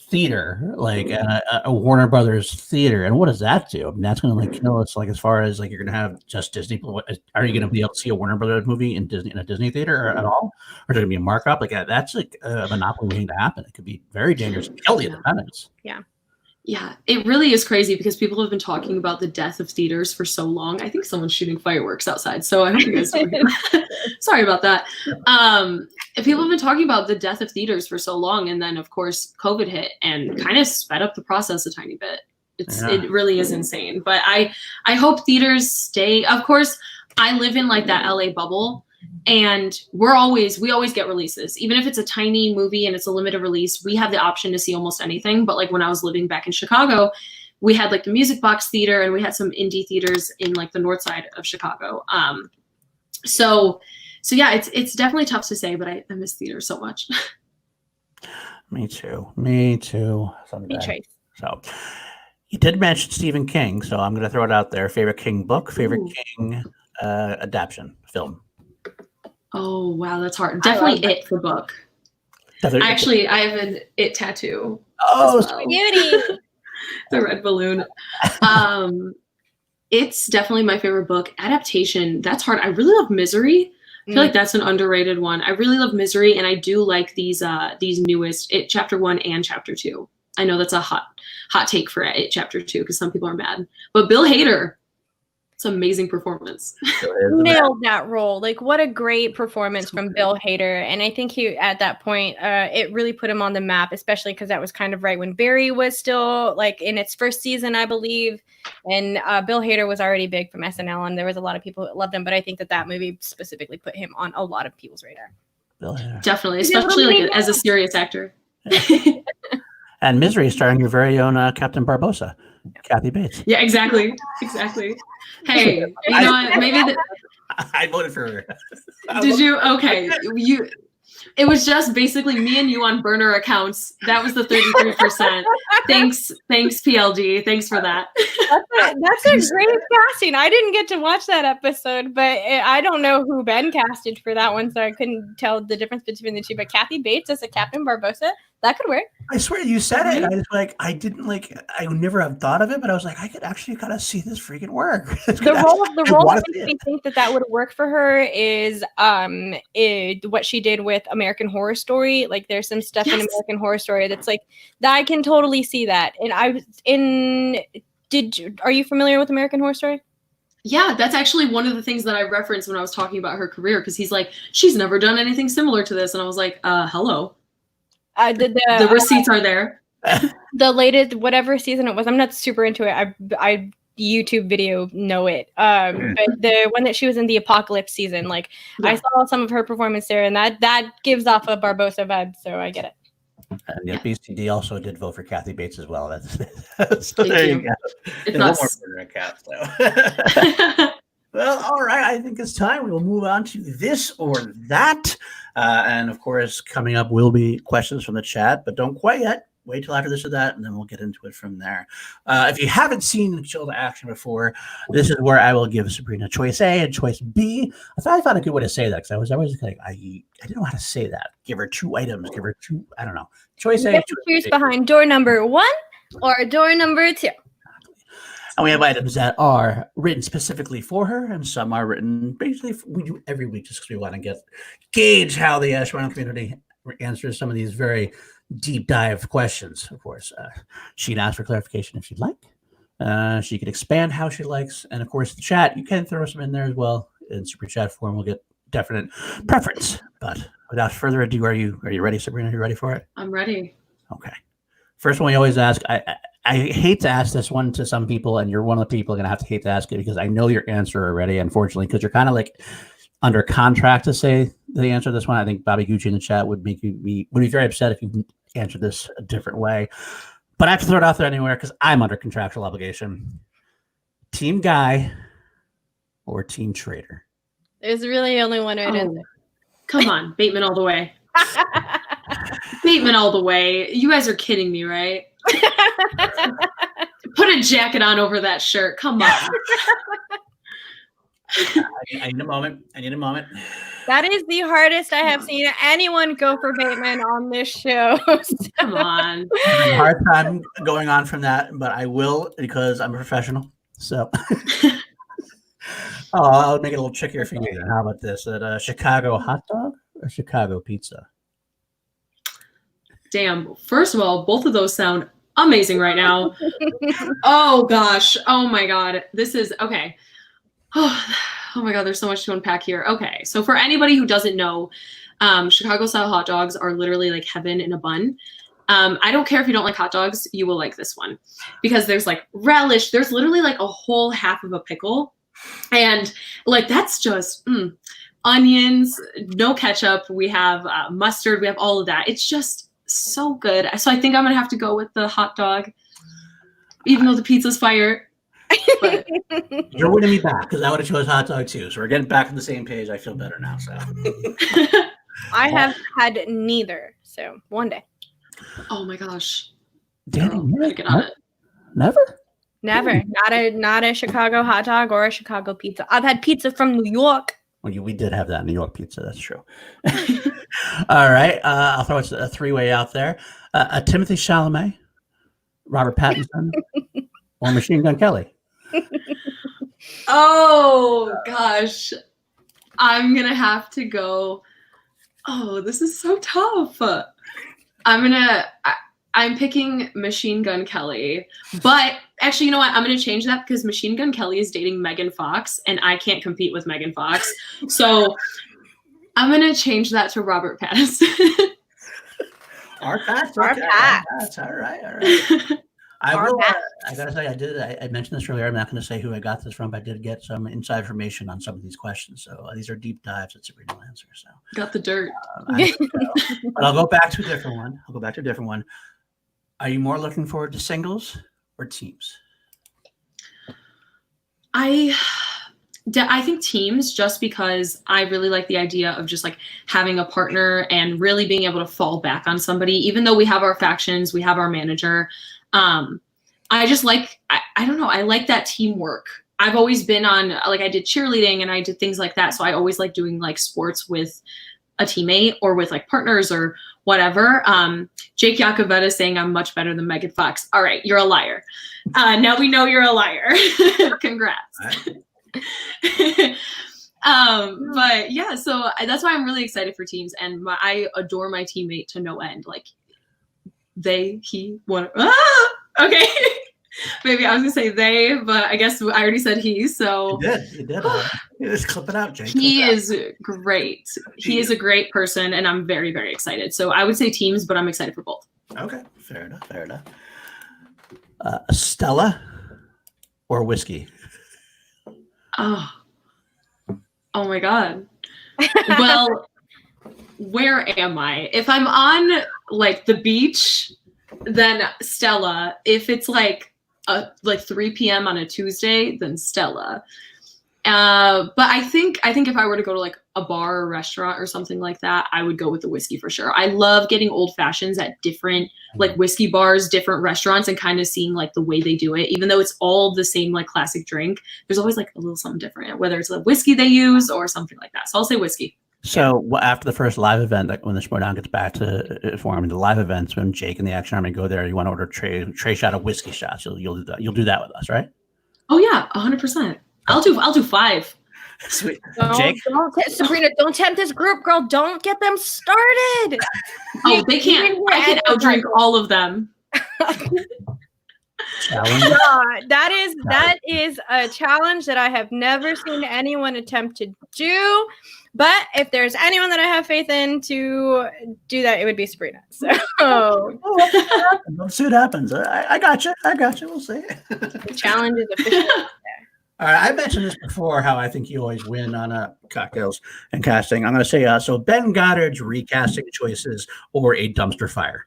theater, like a Warner Brothers theater, and what does that do? I mean, that's going to like kill us. Like as far as like you're going to have just Disney. Are you going to be able to see a Warner Brothers movie in a Disney theater or at all, or is there going to be a markup? Like that's like a monopoly waiting to happen. It could be very dangerous. Kill the independents. Yeah, it really is crazy because people have been talking about the death of theaters for so long. I think someone's shooting fireworks outside, so I hope you guys don't hear that. Sorry about that. People have been talking about the death of theaters for so long, and then of course COVID hit and kind of sped up the process a tiny bit. It really is insane. But I hope theaters stay. Of course, I live in like that LA bubble. And we always get releases, even if it's a tiny movie and it's a limited release. We have the option to see almost anything. But like when I was living back in Chicago, we had like the Music Box Theater and we had some indie theaters in like the north side of Chicago. So yeah, it's definitely tough to say, but I miss theater so much. Me too. Me too. So you did mention Stephen King, so I'm going to throw it out there. Favorite King book, favorite King adaptation film. Oh, wow, that's hard. Definitely It, the book. Actually, I have an It tattoo. Oh, well. Beauty. The red balloon. It's definitely my favorite book. Adaptation, that's hard. I really love Misery. I feel like that's an underrated one. I really love Misery, and I do like these newest It Chapter 1 and Chapter 2. I know that's a hot take for It Chapter 2 because some people are mad. But Bill Hader, it's an amazing performance. Nailed that role. Like, what a great performance from Bill Hader. And I think he, at that point, it really put him on the map, especially because that was kind of right when Barry was still like in its first season, I believe. And Bill Hader was already big from SNL, and there was a lot of people that loved him. But I think that movie specifically put him on a lot of people's radar. Bill Hader. Definitely, especially like as a serious actor. And Misery, starring your very own Captain Barbosa, Kathy Bates. Yeah, exactly. Hey, you know what? Maybe I voted for her. Did you? Okay, It was just basically me and you on burner accounts. That was the 33%. Thanks, PLG. Thanks for that. That's a great casting. I didn't get to watch that episode, but I don't know who Ben casted for that one, so I couldn't tell the difference between the two. But Kathy Bates as a Captain Barbosa, that could work. I swear you said it. I would never have thought of it, but I was like, I could actually kind of see this freaking work. The role that makes me think that would work for her is what she did with American Horror Story. Like there's some stuff in American Horror Story that's like that. I can totally see that. And are you familiar with American Horror Story? Yeah, that's actually one of the things that I referenced when I was talking about her career, because he's like, she's never done anything similar to this. And I was like, hello. The receipts are there. The latest, whatever season it was, I'm not super into it. I YouTube video know it. But the one that she was in, the Apocalypse season, like I saw some of her performance there, and that gives off a Barbosa vibe, so I get it. And BCD also did vote for Kathy Bates as well. So there you go. It's us. Well, all right. I think it's time. We will move on to this or that. And of course, coming up will be questions from the chat, but don't quite yet. Wait till after this or that, and then we'll get into it from there. If you haven't seen Chill to Action before, this is where I will give Sabrina choice A and choice B. I thought I found a good way to say that because I was always like, I didn't know how to say that. Give her two items. Give her two. I don't know. Choice A. Choose behind door number 1 or door number 2. And we have items that are written specifically for her, and some are written basically we do every week just because we want to gauge how the Showdown community answers some of these very deep dive questions. Of course, she'd ask for clarification if she'd like. She could expand how she likes, and of course, the chat you can throw some in there as well in super chat form. We'll get definite preference. But without further ado, are you ready, Sabrina? Are you ready for it? I'm ready. Okay. First one we always ask. I hate to ask this one to some people, and you're one of the people going to have to hate to ask it because I know your answer already, unfortunately, because you're kind of like under contract to say the answer to this one. I think Bobby Gucci in the chat would be very upset if you answered this a different way. But I have to throw it out there anywhere because I'm under contractual obligation. Team Ghai or Team Trader? There's really only one right answer. Come on, Bateman all the way. Bateman all the way. You guys are kidding me, right? Put a jacket on over that shirt. Come on. I need a moment. I need a moment. That is the hardest I have seen anyone go for Bateman on this show. Come on. I have a hard time going on from that, but I will because I'm a professional. So I'll make it a little trickier for you. How about this? Chicago hot dog or Chicago pizza? Damn. First of all, both of those sound amazing right now. Oh gosh. Oh my God. This is okay. Oh my God, there's so much to unpack here. Okay, so for anybody who doesn't know, Chicago style hot dogs are literally like heaven in a bun. I don't care if you don't like hot dogs, you will like this one because there's like relish. There's literally like a whole half of a pickle. And like that's just onions, no ketchup. We have mustard. We have all of that. It's just so good. So I think I'm going to have to go with the hot dog, even though the pizza's fire. But you're winning me back because I would have chose hot dog too. So we're getting back on the same page. I feel better now. So I have had neither. So one day. Oh my gosh. Damn, get on it. Never? Never. Not a Chicago hot dog or a Chicago pizza. I've had pizza from New York. Well, we did have that New York pizza. That's true. All right. I'll throw it a three-way out there. Timothy Chalamet, Robert Pattinson, or Machine Gun Kelly. Oh gosh, I'm gonna have to go. Oh, this is so tough. I'm picking Machine Gun Kelly, but actually, you know what? I'm gonna change that because Machine Gun Kelly is dating Megan Fox, and I can't compete with Megan Fox. So I'm gonna change that to Robert Pattinson. Our pass. Our pass. That's all right. All right. I gotta say, I mentioned this earlier. I'm not going to say who I got this from, but I did get some inside information on some of these questions. So these are deep dives that Sabrina will answer. So got the dirt. But I'll go back to a different one. Are you more looking forward to singles or teams? I think teams, just because I really like the idea of just like having a partner and really being able to fall back on somebody, even though we have our factions, we have our manager. I just like, I don't know. I like that teamwork. I've always been on, like I did cheerleading and I did things like that. So I always like doing like sports with a teammate or with like partners or whatever. Jake Iacovetta saying I'm much better than Megan Fox. All right. You're a liar. Now we know you're a liar. Congrats. But yeah, so that's why I'm really excited for teams, and I adore my teammate to no end. Like he, one. Okay. Maybe I was gonna say they, but I guess I already said he. So you did. Just clip it out, Jake. He is great. He is a great person, and I'm very, very excited. So I would say teams, but I'm excited for both. Okay, fair enough. Stella or whiskey? Oh my God. Well, where am I? If I'm on like the beach, then Stella. If it's like 3 p.m. on a Tuesday, then Stella. But I think if I were to go to like a bar or restaurant or something like that, I would go with the whiskey for sure. I love getting old fashions at different like whiskey bars, different restaurants, and kind of seeing like the way they do it. Even though it's all the same like classic drink, there's always like a little something different, whether it's the whiskey they use or something like that. So I'll say whiskey. So after the first live event, like when the Schmodown gets back to forming the live events, when Jake and the Action Army go there, you want to order tray shot of whiskey shots. You'll do that. You'll do that with us, right? Oh yeah, 100%. I'll do 5. Sweet. Jake? Sabrina, don't tempt this group, girl. Don't get them started. Oh, they can't. I can outdrink all of them. That is a challenge that I have never seen anyone attempt to do. But if there's anyone that I have faith in to do that, it would be Sabrina. So we'll see what happens. I got you. We'll see. The challenge is official. All right, I mentioned this before, how I think you always win on cocktails and casting. I'm going to say, so Ben Goddard's recasting choices or a dumpster fire.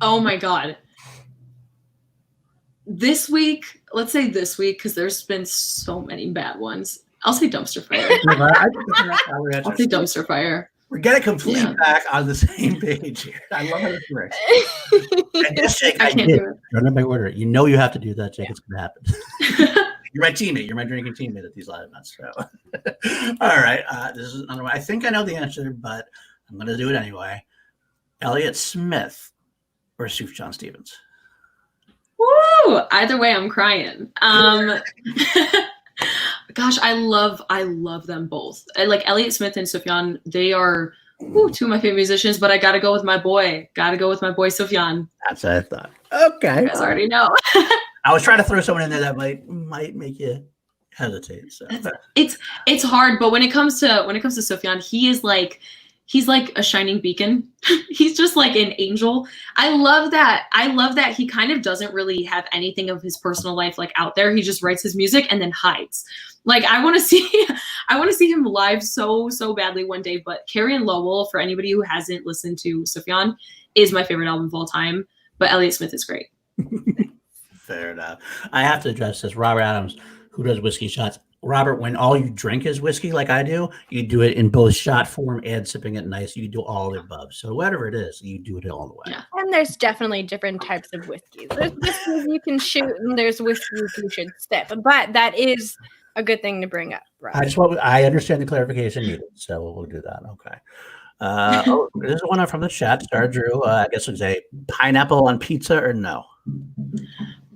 Oh my God. Let's say this week, because there's been so many bad ones. I'll say dumpster fire. I'll say dumpster fire. We're getting completely back on the same page here. I love how this works. And yes, Jake, I can't do it. Run my order. You know you have to do that, Jake. It's going to happen. You're my teammate. You're my drinking teammate at these live events. So, all right. This is another one. I think I know the answer, but I'm going to do it anyway. Elliott Smith or Sufjan Stevens? Woo! Either way, I'm crying. Gosh, I love them both. Like Elliott Smith and Sufjan, they are two of my favorite musicians, but I got to go with my boy. Got to go with my boy Sufjan. That's what I thought. Okay. You guys already know. I was trying to throw someone in there that might make you hesitate. So it's hard, but when it comes to Sufjan, he's like a shining beacon. He's just like an angel. I love that he kind of doesn't really have anything of his personal life like out there. He just writes his music and then hides. Like I want to see him live so badly one day. But Carrie and Lowell, for anybody who hasn't listened to Sufjan, is my favorite album of all time. But Elliott Smith is great. Fair enough. I have to address this. Robert Adams, who does whiskey shots. Robert, when all you drink is whiskey like I do, you do it in both shot form and sipping it nice. You do all of the above. So whatever it is, you do it all the way. Yeah. And there's definitely different types of whiskeys. There's whiskeys you can shoot and there's whiskeys you should sip. But that is a good thing to bring up, Rob. I understand the clarification needed, so we'll do that. Okay. This is one from the chat. Star Drew, I guess would say pineapple on pizza or no?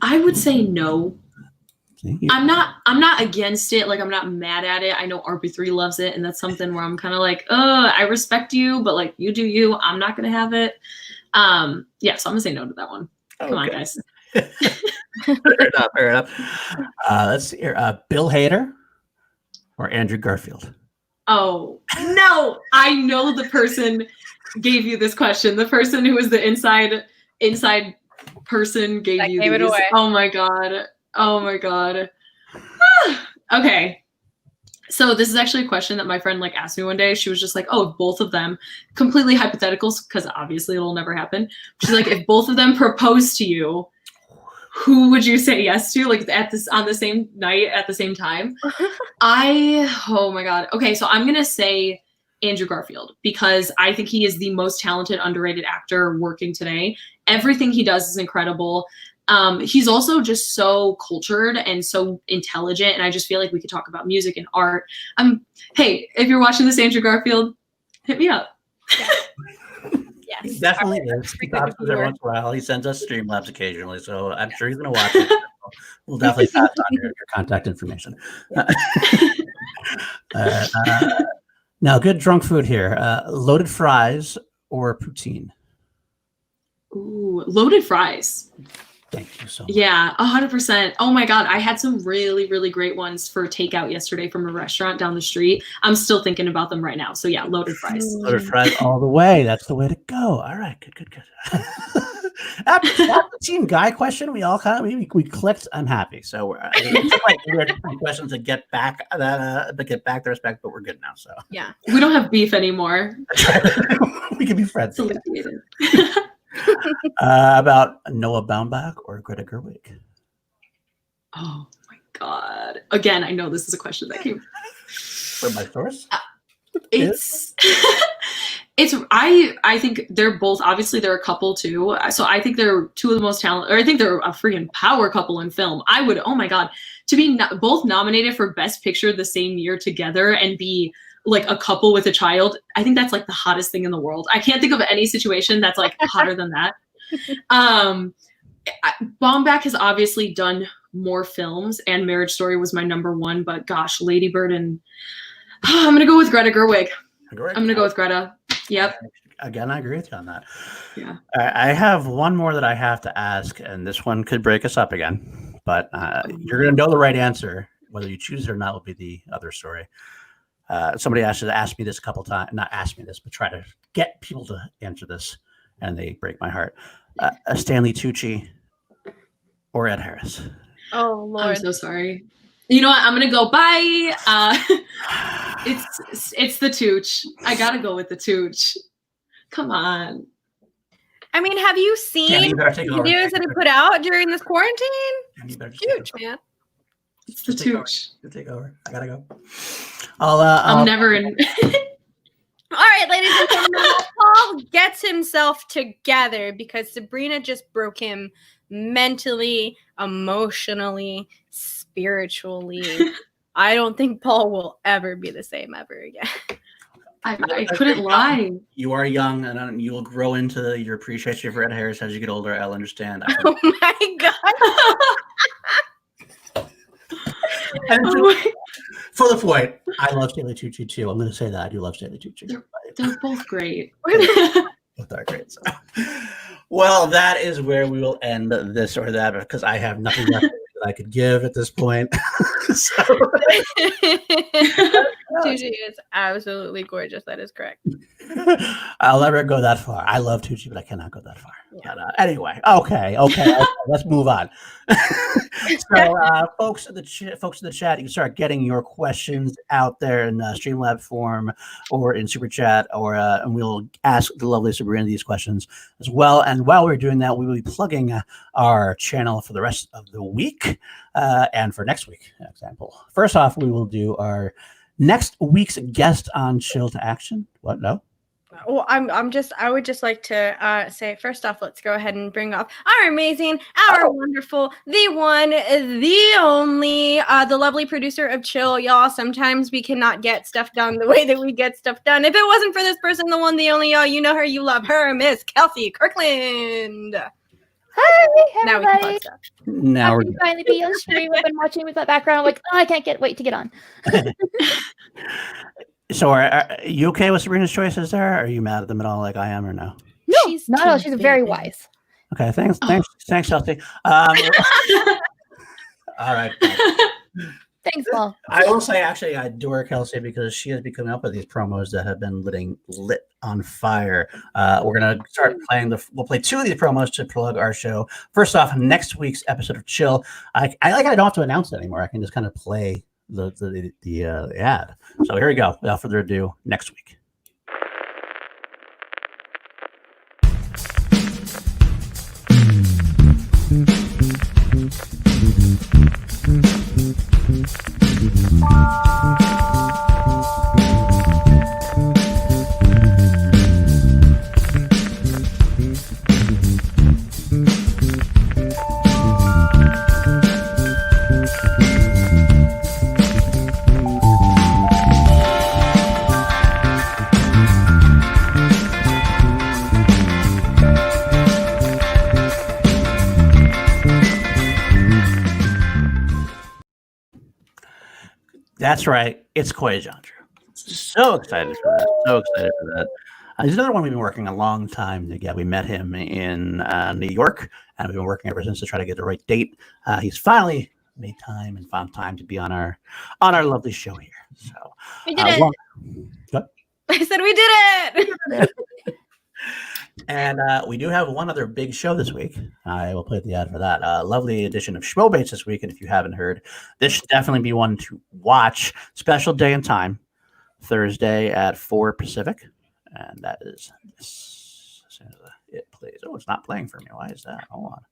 I would say no. I'm not against it. Like I'm not mad at it. I know RB3 loves it, and that's something where I'm kind of like, I respect you, but like you do you. I'm not gonna have it. So I'm gonna say no to that one. Come on, guys. Fair enough. Let's see here. Bill Hader or Andrew Garfield? Oh no! I know the person gave you this question. The person who was the inside person gave it away. Oh my god. Okay. So this is actually a question that my friend like asked me one day. She was just like, "Oh, both of them, completely hypotheticals, because obviously it'll never happen." She's like, "If both of them propose to you, who would you say yes to? Like on the same night at the same time?" Oh my god. Okay, so I'm gonna say Andrew Garfield because I think he is the most talented, underrated actor working today. Everything he does is incredible. He's also just so cultured and so intelligent, and I just feel like we could talk about music and art. Hey, if you're watching this, Andrew Garfield, hit me up. Yes, he definitely is. He talks to us every once in a while. He sends us Streamlabs occasionally, so I'm sure he's going to watch it. We'll definitely pass on your contact information. Now, good drunk food here. Loaded fries or poutine? Ooh, loaded fries. Thank you so much. Yeah, 100%. Oh my God. I had some really, really great ones for takeout yesterday from a restaurant down the street. I'm still thinking about them right now. So yeah, loaded fries. Loaded fries all the way. That's the way to go. All right. Good. After the team Ghai question, we all kind of we clicked. I'm happy. So it's like weird questions to get back the respect, but we're good now. So yeah, we don't have beef anymore. We can be friends. About Noah Baumbach or Greta Gerwig? Oh my God. Again, I know this is a question that came from my source. I think they're both, obviously they're a couple too. So I think they're two of the most talented, or I think they're a freaking power couple in film. Oh my God, to be both nominated for Best Picture the same year together and be like a couple with a child, I think that's like the hottest thing in the world. I can't think of any situation that's like hotter than that. Baumbach has obviously done more films, and Marriage Story was my #1, but gosh, Lady Bird and I'm gonna go with Greta Gerwig. I'm gonna go with Greta. Yep. Again, I agree with you on that. Yeah. I have one more that I have to ask, and this one could break us up again, but you're gonna know the right answer. Whether you choose it or not will be the other story. Somebody asked me this a couple times, not asked me this, but try to get people to answer this, and they break my heart. Stanley Tucci or Ed Harris? Oh, Lord. I'm so sorry. You know what? I'm going to go bye. It's the Tooch. I got to go with the Tooch. Come on. I mean, have you seen videos that he put out during this quarantine? Huge, man. It's the Tooch. Take over. I gotta go. I'm never in. All right, ladies and gentlemen, Paul gets himself together because Sabrina just broke him mentally, emotionally, spiritually. I don't think Paul will ever be the same ever again. I couldn't lie. You are young, and you will grow into your appreciation for red hairs as you get older. I'll understand. Oh my god! For the point, I love Stanley Tucci too. I'm going to say that I do love Stanley Tucci. They're both great. Both are great. So. Well, that is where we will end this or that because I have nothing left that I could give at this point. Tucci is absolutely gorgeous. That is correct. I'll never go that far. I love Tucci, but I cannot go that far. Yeah. But, anyway, okay, let's move on. So, folks in the chat, you can start getting your questions out there in Streamlab form or in Super Chat, and we'll ask the lovely Sabrina these questions as well. And while we're doing that, we will be plugging our channel for the rest of the week and for next week, for example. First off, we will do our next week's guest on Chill to Action. What? No? Well, I would just like to say, first off, let's go ahead and bring up our amazing, our wonderful, the one, the only, the lovely producer of Chill, y'all. Sometimes we cannot get stuff done the way that we get stuff done. If it wasn't for this person, the one, the only, y'all, you know her, you love her, Miss Kelsey Kirkland. Hi, Now we can plug stuff. Now we're finally be on stream. I've been watching with that background. I'm like, oh, I can't wait to get on. So, are you okay with Sabrina's choices there? Are you mad at them at all, like I am, or no? No, she's not at all. She's very wise. Okay, thanks, Chelsea. All right. Thanks, Paul. I will say, actually, I adore Kelsey because she has been coming up with these promos that have been lit on fire. We're gonna start playing we'll play 2 of these promos to plug our show. First off, next week's episode of Chill. I don't have to announce it anymore. I can just kind of play the ad. So here we go. Without further ado, next week. That's right. It's Koyajandra. So excited for that. He's another one we've been working a long time together. We met him in New York, and we've been working ever since to try to get the right date. He's finally made time and found time to be on our lovely show here. So we did it. I said we did it. And we do have one other big show this week. I will play the ad for that. Lovely edition of Schmo Bates this week. And if you haven't heard, this should definitely be one to watch. Special day and time, Thursday at 4 Pacific. And that is this. As soon as it plays. Oh, it's not playing for me. Why is that? Hold on.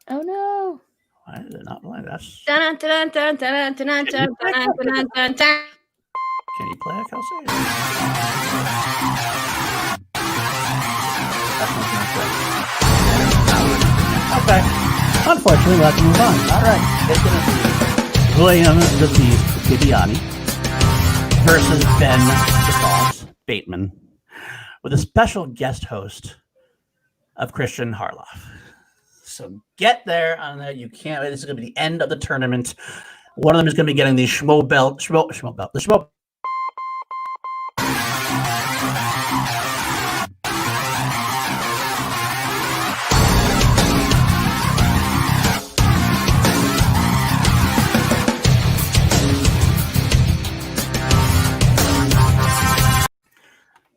Oh, no. Why is it not playing? That's. Can you play it, Kelsey? Okay. Unfortunately, we'll have to move on. All right. William the Beast Bibiani versus Ben the Boss Bateman with a special guest host of Christian Harloff. So get there on that. You can't. This is going to be the end of the tournament. One of them is going to be getting the Schmo belt. The Schmo.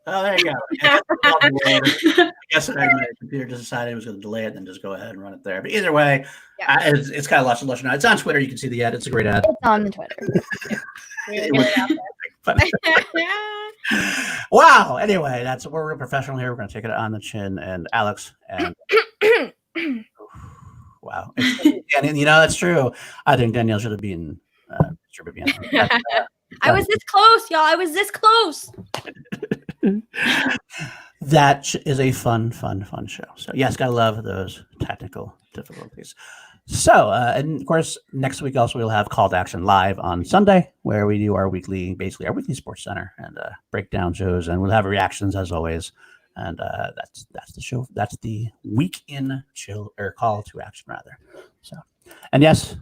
Oh, there you go. I guess my computer just decided it was going to delay it and then just go ahead and run it there. But either way, it's got lots of lush now. It's on Twitter. You can see the ad. It's a great ad. It's on the Twitter. Wow. Anyway, we're professional here. We're going to take it on the chin. And Alex and wow. And you know, that's true. I think Danielle should have been I was this close, y'all. I was this close. That is a fun show. So yes, gotta love those technical difficulties. So, and of course, next week also we'll have Call to Action live on Sunday, where we do our weekly Sports Center and breakdown shows, and we'll have reactions as always. And that's the show. That's the week in chill or Call to Action rather. So, and yes,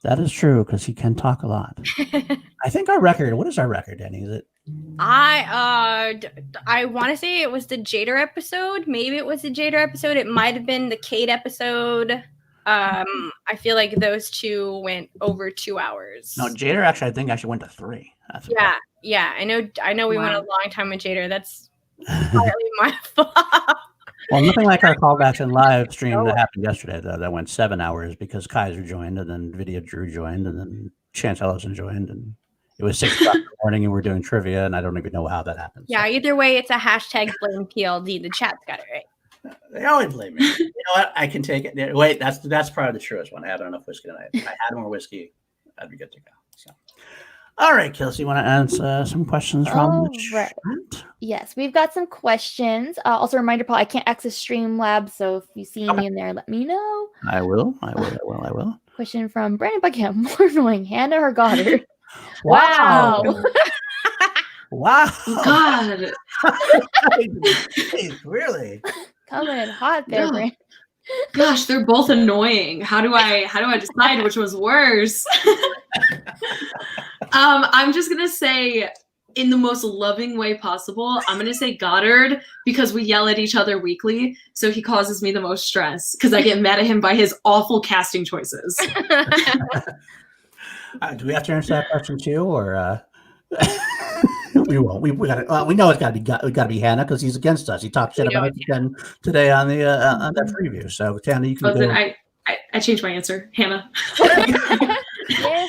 that is true because he can talk a lot. I think our record. What is our record, Danny? Is it? I want to say it was the Jader episode. Maybe it was the Jader episode. It might have been the Kate episode. I feel like those two went over 2 hours. No, Jader actually, I think went to 3. Yeah. I know. We went a long time with Jader. That's partly my fault. Well, nothing like our Call to Action live stream that happened yesterday, though. That went 7 hours because Kaiser joined, and then Video Drew joined, and then Chance Ellison joined, and it was 6 o'clock in the morning, and we're doing trivia, and I don't even know how that happened. Yeah, either way, it's a hashtag blame PLD. The chat's got it right. They always blame me. You know what? I can take it. Wait, that's probably the truest one. I haven't enough whiskey tonight. If I had more whiskey, I'd be good to go. So, all right, Kelsey, you want to answer some questions from the chat? Yes, we've got some questions. Also, a reminder, Paul, I can't access Streamlabs, so if you see me in there, let me know. I will. Question from Brandon Buckingham. More annoying, Hannah or Goddard? Wow. Wow. God. Really? Coming in hot there, Yeah. Brandon. Gosh, they're both annoying. How do I decide which was worse? I'm just gonna say, in the most loving way possible, I'm gonna say Goddard because we yell at each other weekly, so he causes me the most stress because I get mad at him by his awful casting choices. Do we have to answer that question too, or we won't? We got. We know it's got to be Hannah because he's against us. He talked shit about us today on the on that preview. So Hannah, you can. Then I changed my answer, Hannah. Yeah.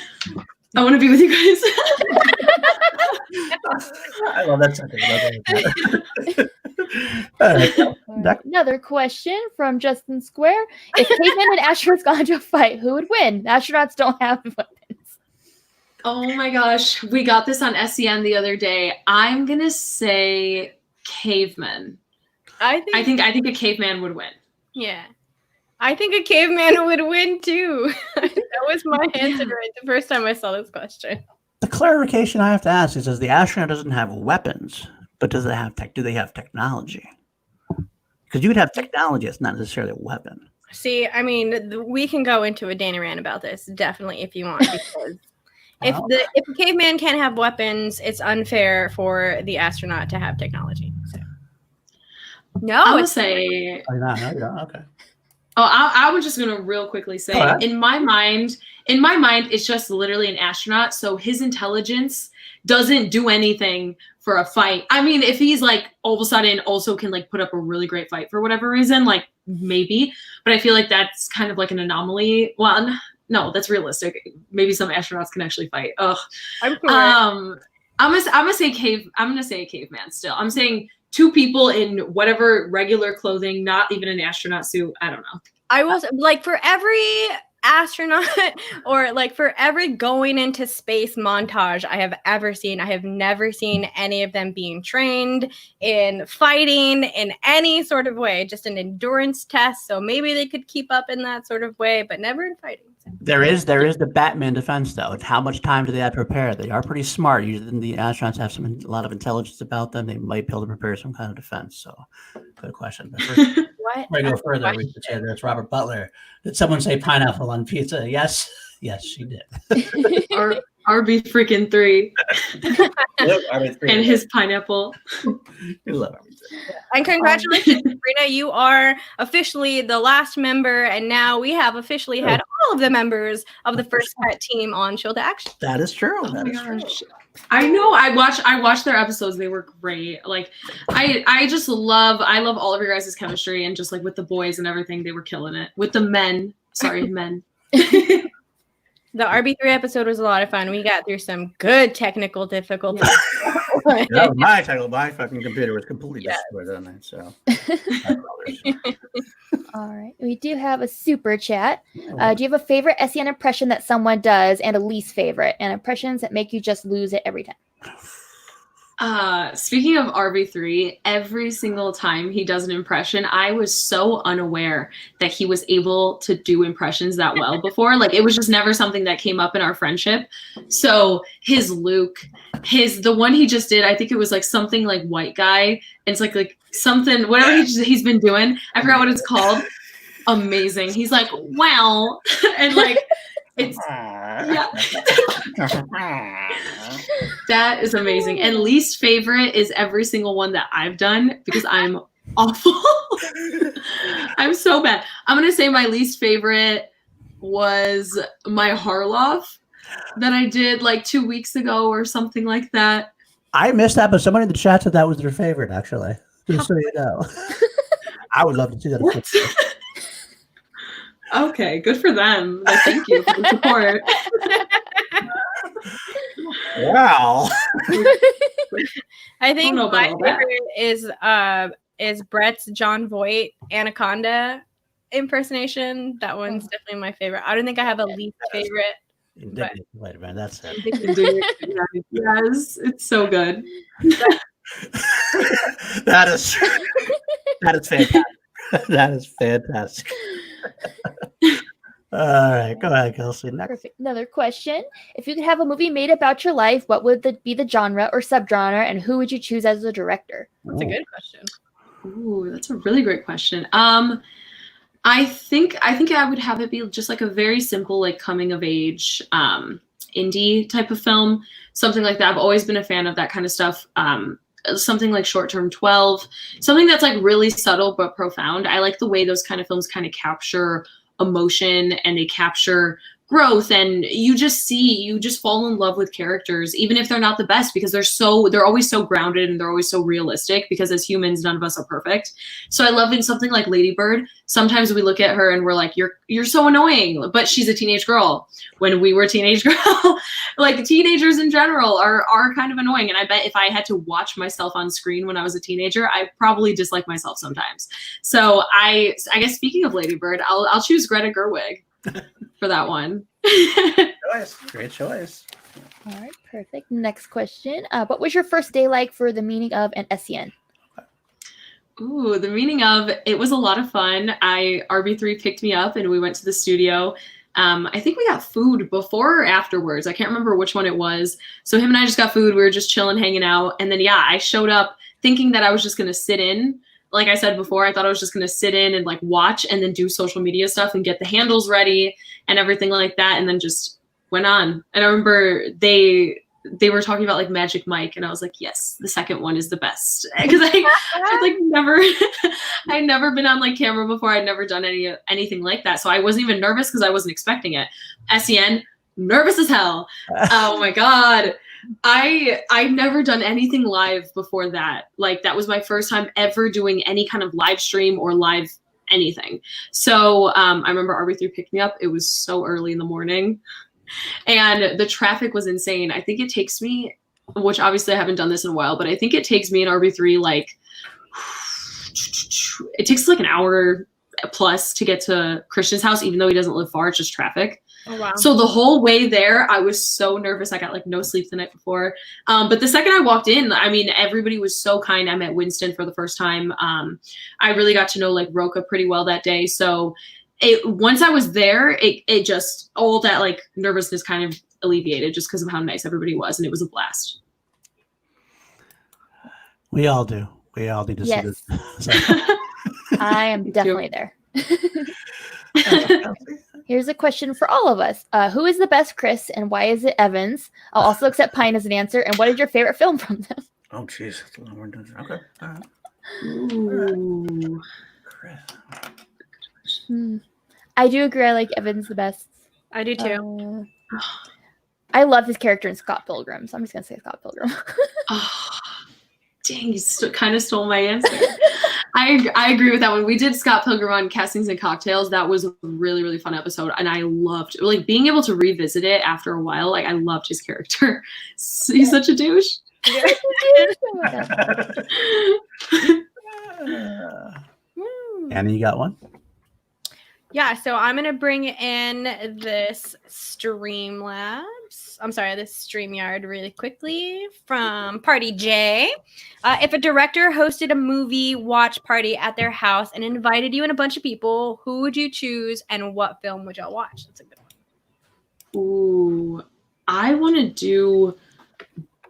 I want to be with you guys. I love that sentence. Another question from Justin Square. If Caveman and astronauts got into a fight, who would win? The astronauts don't have weapons. Oh my gosh. We got this on SEN the other day. I'm going to say caveman. I think a caveman would win. Yeah. I think a caveman would win too. That was my answer right the first time I saw this question. The clarification I have to ask is: the astronaut doesn't have weapons, but do they have technology? Because you would have technology; it's not necessarily a weapon. See, I mean, we can go into a Dana rant about this definitely if you want, because if a caveman can't have weapons, it's unfair for the astronaut to have technology. So. No, I would say. Okay. Oh, I was just gonna real quickly say, in my mind, it's just literally an astronaut. So his intelligence doesn't do anything for a fight. I mean, if he's like all of a sudden also can like put up a really great fight for whatever reason, like maybe. But I feel like that's kind of like an anomaly. Well, no, that's realistic. Maybe some astronauts can actually fight. Ugh. I'm gonna say a caveman still. I'm saying 2 people in whatever regular clothing, not even an astronaut suit. I don't know. I was like, for every astronaut or like for every going into space montage I have ever seen, I have never seen any of them being trained in fighting in any sort of way, just an endurance test. So maybe they could keep up in that sort of way, but never in fighting. There is the Bateman defense though. How much time do they have to prepare? They are pretty smart. Usually the astronauts have a lot of intelligence about them. They might be able to prepare some kind of defense. So, good question. But first, before I go further, we should say there's Robert Butler. Did someone say pineapple on pizza? Yes, she did. RB freaking 3. RB3 and his pineapple. We love RB3. And congratulations, Sabrina. You are officially the last member, and now we have officially had all of the members of the First Pet team on Chill to Action. That is true. Oh my gosh. I know. I watched their episodes. They were great. Like I love all of your guys' chemistry, and just like with the boys and everything, they were killing it. With the men. Sorry, men. The RB3 episode was a lot of fun. We got through some good technical difficulties. My fucking computer was completely destroyed on that. So, all right, we do have a super chat. Do you have a favorite SEN impression that someone does, and a least favorite, and impressions that make you just lose it every time? Speaking of RB3, every single time he does an impression, I was so unaware that he was able to do impressions that well before. Like it was just never something that came up in our friendship. So his Luke, the one he just did, I think it was like something like White Guy. And it's like something, whatever he's been doing. I forgot what it's called. Amazing. He's like, wow. And like, it's, yeah. That is amazing. And least favorite is every single one that I've done because I'm awful. I'm so bad. I'm going to say my least favorite was my Harloff that I did like 2 weeks ago or something like that. I missed that, but somebody in the chat said that was their favorite, actually. Just so you know. I would love to see that. Okay, good for them. Like, thank you for the support. Wow. I think my favorite is Brett's John Voight Anaconda impersonation. That one's definitely my favorite. I don't think I have a least favorite. Wait a minute, that's it. Yes, it's so good. That is fantastic. That is fantastic. All right, go ahead, Kelsey. Next. Perfect. Another question. If you could have a movie made about your life, what would be the genre or subgenre, and who would you choose as the director? That's a good question. Ooh, that's a really great question. I think I would have it be just like a very simple, like coming of age, indie type of film, something like that. I've always been a fan of that kind of stuff. Something like Short Term 12, something that's like really subtle but profound. I like the way those kind of films kind of capture emotion and they capture growth, and you just fall in love with characters even if they're not the best, because they're always so grounded and they're always so realistic, because as humans none of us are perfect. So I love in something like Lady Bird, sometimes we look at her and we're like, you're so annoying, but she's a teenage girl. When we were teenage girl, like teenagers in general are kind of annoying, and I bet if I had to watch myself on screen when I was a teenager, I probably dislike myself sometimes. So I guess speaking of Lady Bird, I'll choose Greta Gerwig for that one. Great choice. All right, perfect. Next question. What was your first day like for the meaning of an SEN? Ooh, the meaning of, it was a lot of fun. RB3 picked me up and we went to the studio. I think we got food before or afterwards. I can't remember which one it was. So him and I just got food. We were just chilling, hanging out. And then, I showed up thinking that I was just going to sit in. Like I said before, I thought I was just going to sit in and like watch and then do social media stuff and get the handles ready and everything like that. And then just went on. And I remember they were talking about like Magic Mike, and I was like, yes, the second one is the best. Because I'd never been on like camera before. I'd never done anything like that. So I wasn't even nervous because I wasn't expecting it. SEN, nervous as hell. Oh my God. I'd never done anything live before that. Like that was my first time ever doing any kind of live stream or live anything. So I remember RB3 picked me up. It was so early in the morning and the traffic was insane. I think it takes me, which obviously I haven't done this in a while, but I think it takes me and RB3 like, it takes like an hour plus to get to Christian's house, even though he doesn't live far, it's just traffic. Oh, wow. So the whole way there, I was so nervous. I got like no sleep the night before. But the second I walked in, I mean, everybody was so kind. I met Winston for the first time. I really got to know like Roka pretty well that day. So once I was there, it just, all that like nervousness kind of alleviated just because of how nice everybody was. And it was a blast. We all do. We all need to see this. So. I am definitely there. Here's a question for all of us. Who is the best Chris and why is it Evans? I'll also accept Pine as an answer. And what is your favorite film from them? Oh, jeez. Okay. All right. Ooh. Chris. I do agree. I like Evans the best. I do too. I love his character in Scott Pilgrim. So I'm just going to say Scott Pilgrim. Dang, you kind of stole my answer. I agree with that one. We did Scott Pilgrim on Castings and Cocktails. That was a really, really fun episode. And I loved like being able to revisit it after a while. Like I loved his character. He's such a douche. Annie, you got one? Yeah, so I'm going to bring in this Streamlabs. StreamYard really quickly from Party J. If a director hosted a movie watch party at their house and invited you and a bunch of people, who would you choose and what film would y'all watch? That's a good one. Ooh, I want to do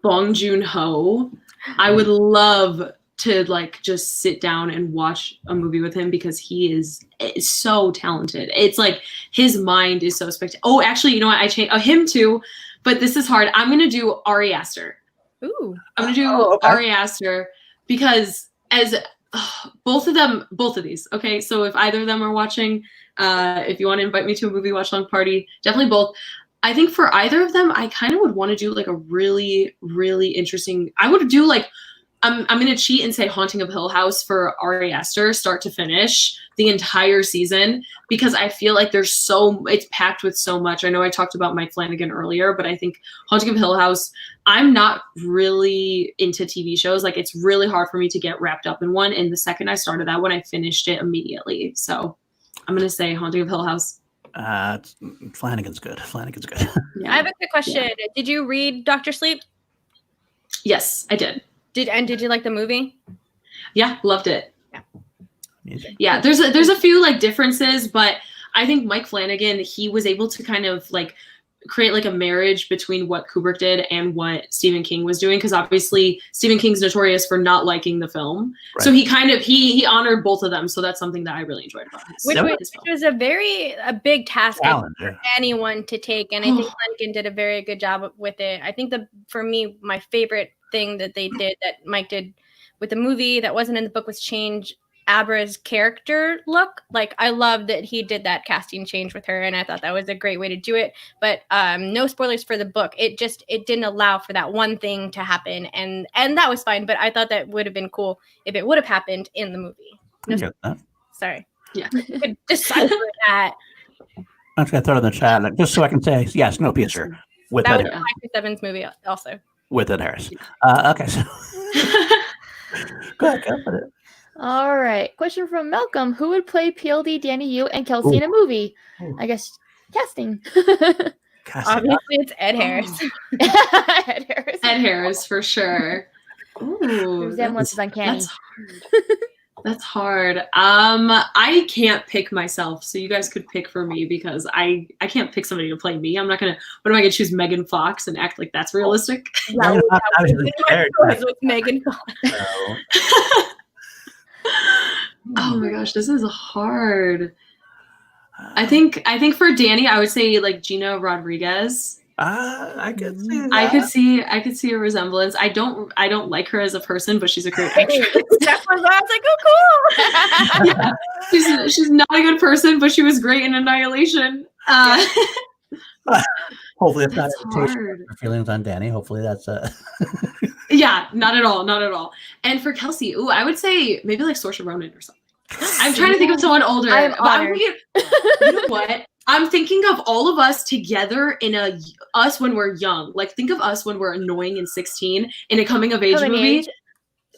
Bong Joon-ho. I would love to like just sit down and watch a movie with him because he is so talented. It's like his mind is so spectacular. Oh, actually, you know what? I changed him too, but this is hard. I'm gonna do Ari Aster. Ooh, I'm gonna do Ari Aster because as both of these. Okay, so if either of them are watching, if you want to invite me to a movie watch long party, definitely both. I think for either of them, I kind of would want to do like a really, really interesting. I would do like. I'm going to cheat and say Haunting of Hill House for Ari Aster, start to finish, the entire season, because I feel like it's packed with so much. I know I talked about Mike Flanagan earlier, but I think Haunting of Hill House, I'm not really into TV shows. Like, it's really hard for me to get wrapped up in one. And the second I started that one, I finished it immediately. So I'm going to say Haunting of Hill House. Flanagan's good. Yeah. I have a quick question. Yeah. Did you read Dr. Sleep? Yes, I did. Did you like the movie? Yeah, loved it. Yeah. Yeah, there's a few like differences, but I think Mike Flanagan, he was able to kind of like create like a marriage between what Kubrick did and what Stephen King was doing, because obviously Stephen King's notorious for not liking the film. Right. So he kind of he honored both of them. So that's something that I really enjoyed about his which was a big task for anyone to take, and I think Flanagan did a very good job with it. I think for me, my favorite thing that Mike did with the movie that wasn't in the book was change Abra's character look. Like, I love that he did that casting change with her, and I thought that was a great way to do it. But no spoilers for the book. It didn't allow for that one thing to happen, and that was fine. But I thought that would have been cool if it would have happened in the movie. Sorry. Yeah. You could decipher that. I'm just gonna throw it in the chat, just so I can say yes, Snowpiercer with that Ed was Mike Evans' movie also. With Ed Harris. Okay, so go ahead, go for it. All right. Question from Malcolm. Who would play PLD, Danny Yu, and Kelsey in a movie? I guess casting. Obviously, it's Ed Harris. Ed Harris for sure. Ooh, resemblance is uncanny. That's hard. I can't pick myself, so you guys could pick for me because I can't pick somebody to play me. I'm not gonna. What am I gonna choose? Megan Fox and act like that's realistic? Yeah, with Megan Fox. Oh my gosh, this is hard. I think for Danny, I would say like Gina Rodriguez. I could see that. I could see a resemblance. I don't like her as a person, but she's a great actress. That's why I was like, oh, cool. Yeah. She's not a good person, but she was great in Annihilation. Hopefully it's not hard. Feelings on Danny. Hopefully that's Yeah, not at all. And for Kelsey, I would say maybe like Saoirse Ronan or something. I'm trying to think of someone older. I'm honored. You know what? I'm thinking of all of us together in us when we're young. Like, think of us when we're annoying and 16 in a coming of age movie.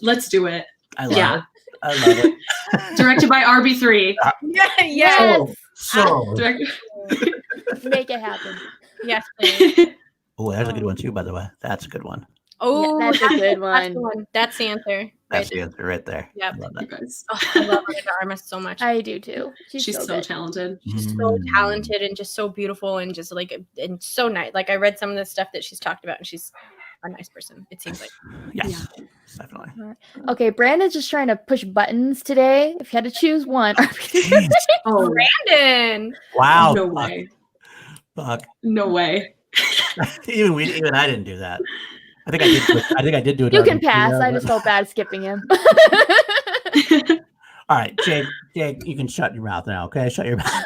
Let's do it. I love it. Directed by RB3. Yes. So. Make it happen. Yes, please. Oh, that's a good one too, by the way. That's a good one. Oh, yeah, that's a good one. That's the answer. That's the answer right there. Yeah, I love that. Guys. I love Ana de Armas so much. I do too. She's so talented. She's so talented and just so beautiful and just like and so nice. Like, I read some of the stuff that she's talked about, and she's a nice person. It seems like. Yes, definitely. Okay, Brandon's just trying to push buttons today. If you had to choose one, Brandon. Wow. No way. Fuck. No way. even I didn't do that. I think I did do it. You can pass. I just felt bad skipping him. All right, Jake, you can shut your mouth now, okay? Shut your mouth.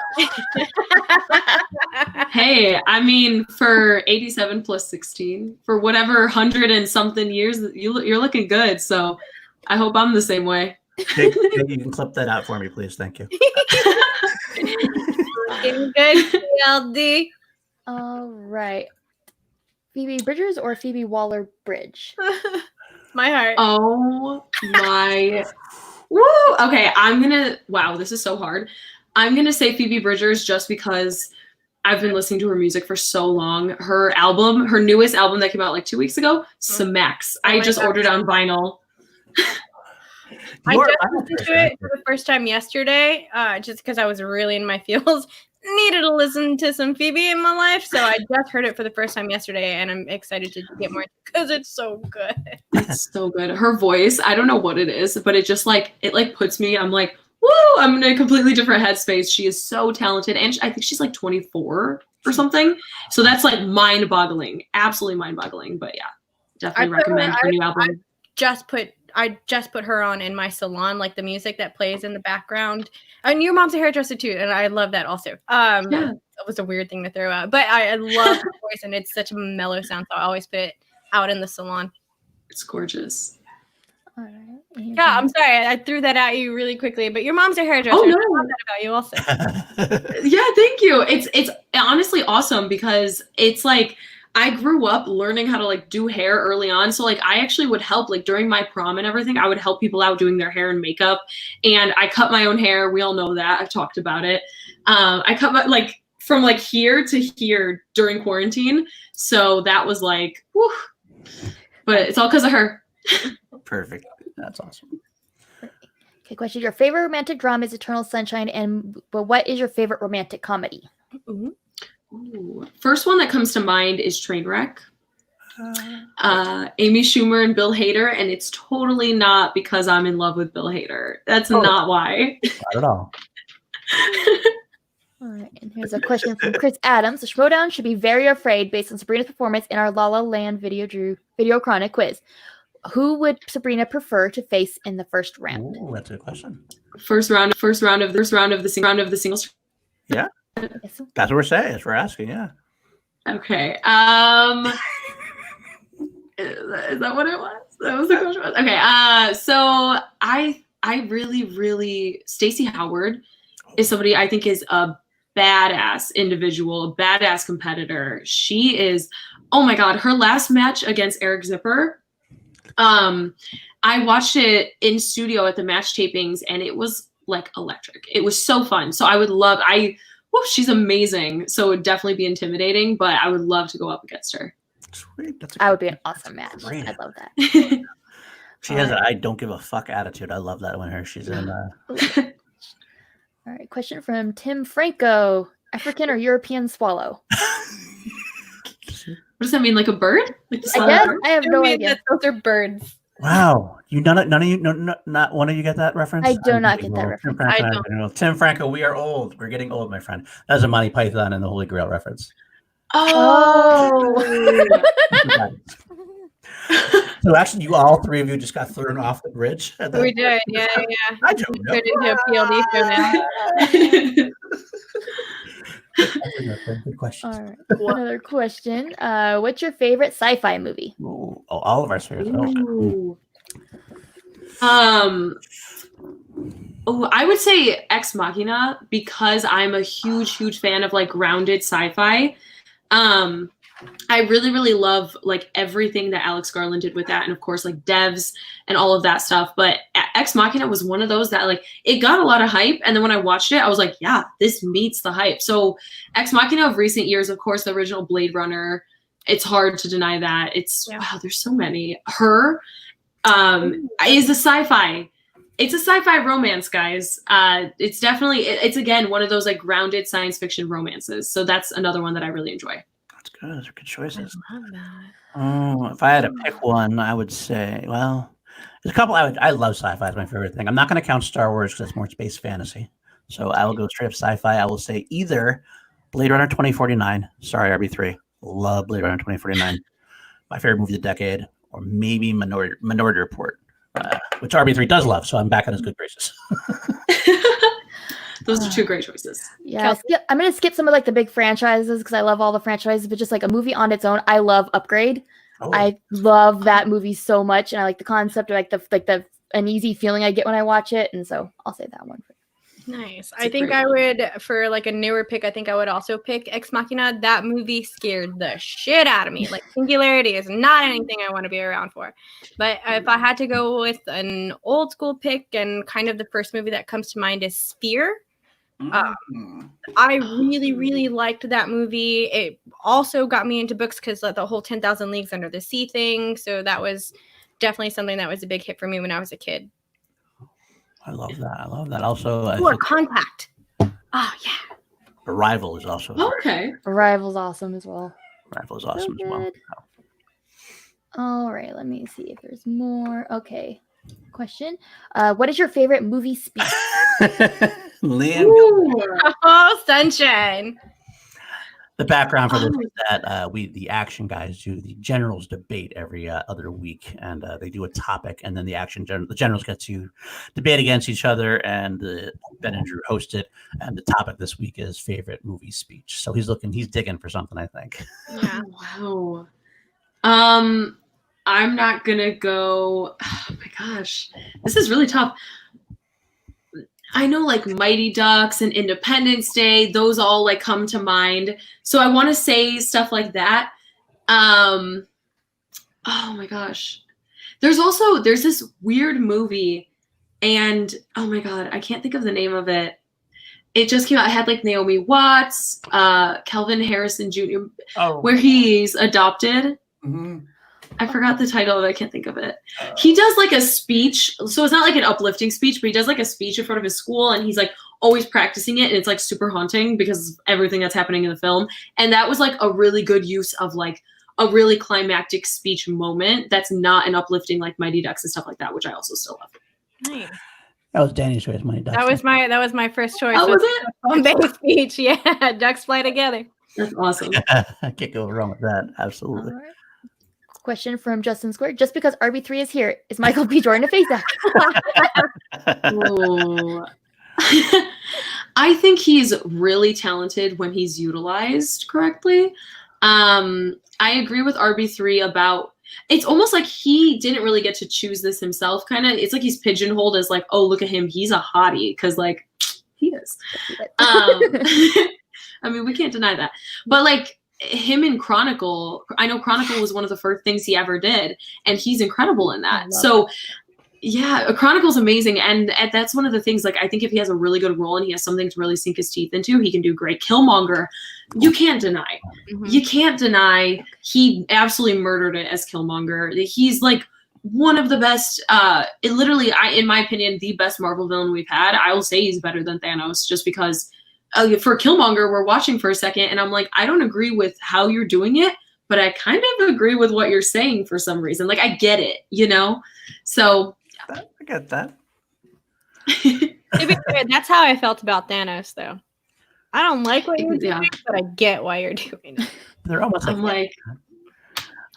Hey, I mean, for 87 plus 16, for whatever 100 and something years, you're looking good. So I hope I'm the same way. Jake, you can clip that out for me, please. Thank you. Looking good, PLD. All right. Phoebe Bridgers or Phoebe Waller-Bridge? My heart. Oh my. Woo! Okay, wow, this is so hard. I'm gonna say Phoebe Bridgers just because I've been listening to her music for so long. Her newest album that came out like 2 weeks ago, smacks. I just ordered on vinyl. I just listened to it for the first time yesterday, just because I was really in my feels. Needed to listen to some Phoebe in my life, so I just heard it for the first time yesterday, and I'm excited to get more because it's so good. It's so good. Her voice, I don't know what it is, but it just like puts me. I'm like, woo! I'm in a completely different headspace. She is so talented, and I think she's like 24 or something. So that's like mind-boggling, absolutely mind-boggling. But yeah, definitely recommend her new album. I just put her on in my salon, like the music that plays in the background. And your mom's a hairdresser too, and I love that also. That was a weird thing to throw out, but I love her voice, and it's such a mellow sound, so I always put it out in the salon. It's gorgeous. All right. Yeah, I'm sorry, I threw that at you really quickly, but your mom's a hairdresser. Oh no, I love that about you also. Yeah, thank you. It's honestly awesome because it's like I grew up learning how to like do hair early on. So like I actually would help like during my prom and everything, I would help people out doing their hair and makeup. And I cut my own hair. We all know that. I've talked about it. I cut my like from like here to here during quarantine. So that was like, whew. But it's all because of her. Perfect. That's awesome. Okay, question. Your favorite romantic drama is Eternal Sunshine, but what is your favorite romantic comedy? Ooh. First one that comes to mind is Trainwreck. Amy Schumer and Bill Hader, and it's totally not because I'm in love with Bill Hader. That's not why. Not at all. All right, and here's a question from Chris Adams. The Schmodown should be very afraid based on Sabrina's performance in our La La Land video chronic quiz. Who would Sabrina prefer to face in the first round? Ooh, that's a good question. First round of the singles. Yeah. That's what we're saying. That's what we're asking. Yeah. Okay. Is that what it was? That was the question. Okay. So I really Stacey Howard is somebody I think is a badass individual, a badass competitor. She is. Oh my God, her last match against Eric Zipper. I watched it in studio at the match tapings, and it was like electric. It was so fun. So I would love. She's amazing. So it would definitely be intimidating, but I would love to go up against her. Sweet. That would be an awesome match. I love that. She has an I don't give a fuck attitude. I love that when she's in. All right. Question from Tim Franco. African or European swallow? What does that mean? Like a bird? Like the I guess I have no idea. Those are birds. Wow, none of you, not one of you get that reference. I do not get that reference. I don't. Tim Franco, we are old. We're getting old, my friend. That's a Monty Python and the Holy Grail reference. Oh. So actually, all three of you just got thrown off the bridge. We did, yeah. I don't know. Turned into a PLD show now. Good question. All right. Another question. What's your favorite sci-fi movie? Ooh, all of our favorites. I would say Ex Machina because I'm a huge fan of like grounded sci-fi. I really love like everything that Alex Garland did with that, and of course like Devs and all of that stuff. But Ex Machina was one of those that like it got a lot of hype, and then when I watched it, I was like, yeah, this meets the hype. So Ex Machina of recent years, of course, the original Blade Runner. It's hard to deny that. Wow, there's so many. Her is a sci-fi. It's a sci-fi romance, guys. It's definitely it's again one of those like grounded science fiction romances. So that's another one that I really enjoy. Good. Those are good choices. I love that. Oh, if I had to pick one, I would say, well, there's a couple. I love sci-fi. It's my favorite thing. I'm not going to count Star Wars because it's more space fantasy. So I will go straight up sci-fi. I will say either Blade Runner 2049. Sorry, RB3. Love Blade Runner 2049. My favorite movie of the decade, or maybe Minority Report, which RB3 does love. So I'm back on his good graces. Those are two great choices. Yeah, I'm going to skip some of like the big franchises because I love all the franchises, but just like a movie on its own, I love Upgrade. Oh. I love that movie so much, and I like the concept of the uneasy feeling I get when I watch it, and so I'll say that one. Nice. I think I would, for like a newer pick, I think I would also pick Ex Machina. That movie scared the shit out of me. Like Singularity is not anything I want to be around for. But if I had to go with an old school pick, and kind of the first movie that comes to mind is Sphere. I really, really liked that movie. It also got me into books because the whole 10,000 Leagues Under the Sea thing. So that was definitely something that was a big hit for me when I was a kid. I love that. I love that. Also, Or Contact. Oh, yeah. Arrival is also Okay. Arrival's awesome as well. Arrival is awesome as well. Good. All right, let me see if there's more. Okay. Question. What is your favorite movie speech? Liam. Oh, sunshine. The background for this is that the action guys do the generals debate every other week, and they do a topic, and then the generals get to debate against each other, and Ben and Drew host it, and the topic this week is favorite movie speech. So he's digging for something, I think. Yeah. Wow. I'm not gonna go. Oh my gosh, this is really tough. I know like Mighty Ducks and Independence Day, those all like come to mind. So I want to say stuff like that. Oh my gosh. There's this weird movie, and oh my God, I can't think of the name of it. It just came out. I had like Naomi Watts, Kelvin Harrison Jr., where he's adopted. Mm-hmm. I forgot the title of it. I can't think of it. He does like a speech. So it's not like an uplifting speech, but he does like a speech in front of his school, and he's like always practicing it. And it's like super haunting because of everything that's happening in the film. And that was like a really good use of like a really climactic speech moment. That's not an uplifting like Mighty Ducks and stuff like that, which I also still love. Nice. That was Danny's choice, Mighty Ducks. That was my first choice. Oh, was it? Home-based speech. Yeah. Ducks fly together. That's awesome. I can't go wrong with that. Absolutely. All right. Question from Justin Square. Just because RB3 is here, is Michael B. Jordan a face actor? Oh. I think he's really talented when he's utilized correctly. I agree with RB3 about it's almost like he didn't really get to choose this himself. Kind of, it's like he's pigeonholed as like, oh, look at him, he's a hottie, because like he is. I mean, we can't deny that, but like him in Chronicle, I know Chronicle was one of the first things he ever did, and he's incredible in that. So yeah, Chronicle's amazing, and that's one of the things, like I think if he has a really good role and he has something to really sink his teeth into, he can do great. Killmonger, you can't deny. Mm-hmm. You can't deny he absolutely murdered it as Killmonger. He's like one of the best, in my opinion, the best Marvel villain we've had. I will say he's better than Thanos, just because for Killmonger, we're watching for a second, and I'm like, I don't agree with how you're doing it, but I kind of agree with what you're saying for some reason. Like, I get it, you know? So I get that. That's how I felt about Thanos, though. I don't like what you're doing, but I get why you're doing it. They're almost I'm like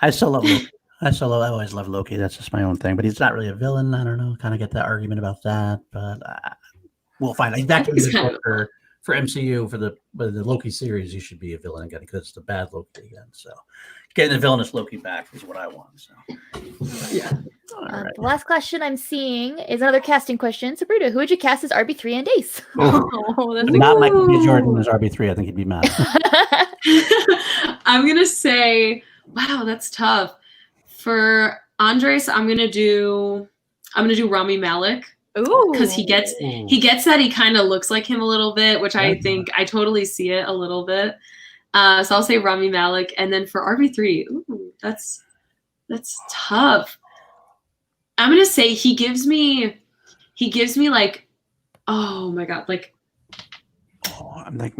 I still love Loki. I always love Loki. That's just my own thing. But he's not really a villain. I don't know. Kind of get that argument about that. But we'll find out. That could be for MCU, for the Loki series, he should be a villain again because it's the bad Loki again. So getting the villainous Loki back is what I want. So yeah. The last question I'm seeing is another casting question. Sabrina, who would you cast as RB3 and Ace? Not Michael B. Jordan as RB3. I think he'd be mad. I'm gonna say, wow, that's tough. For Andres, I'm gonna do Rami Malek. Ooh, because he gets that he kind of looks like him a little bit, which I think I totally see it a little bit. So I'll say Rami Malek, and then for RB3, ooh, that's tough. I'm gonna say he gives me like, oh my God, like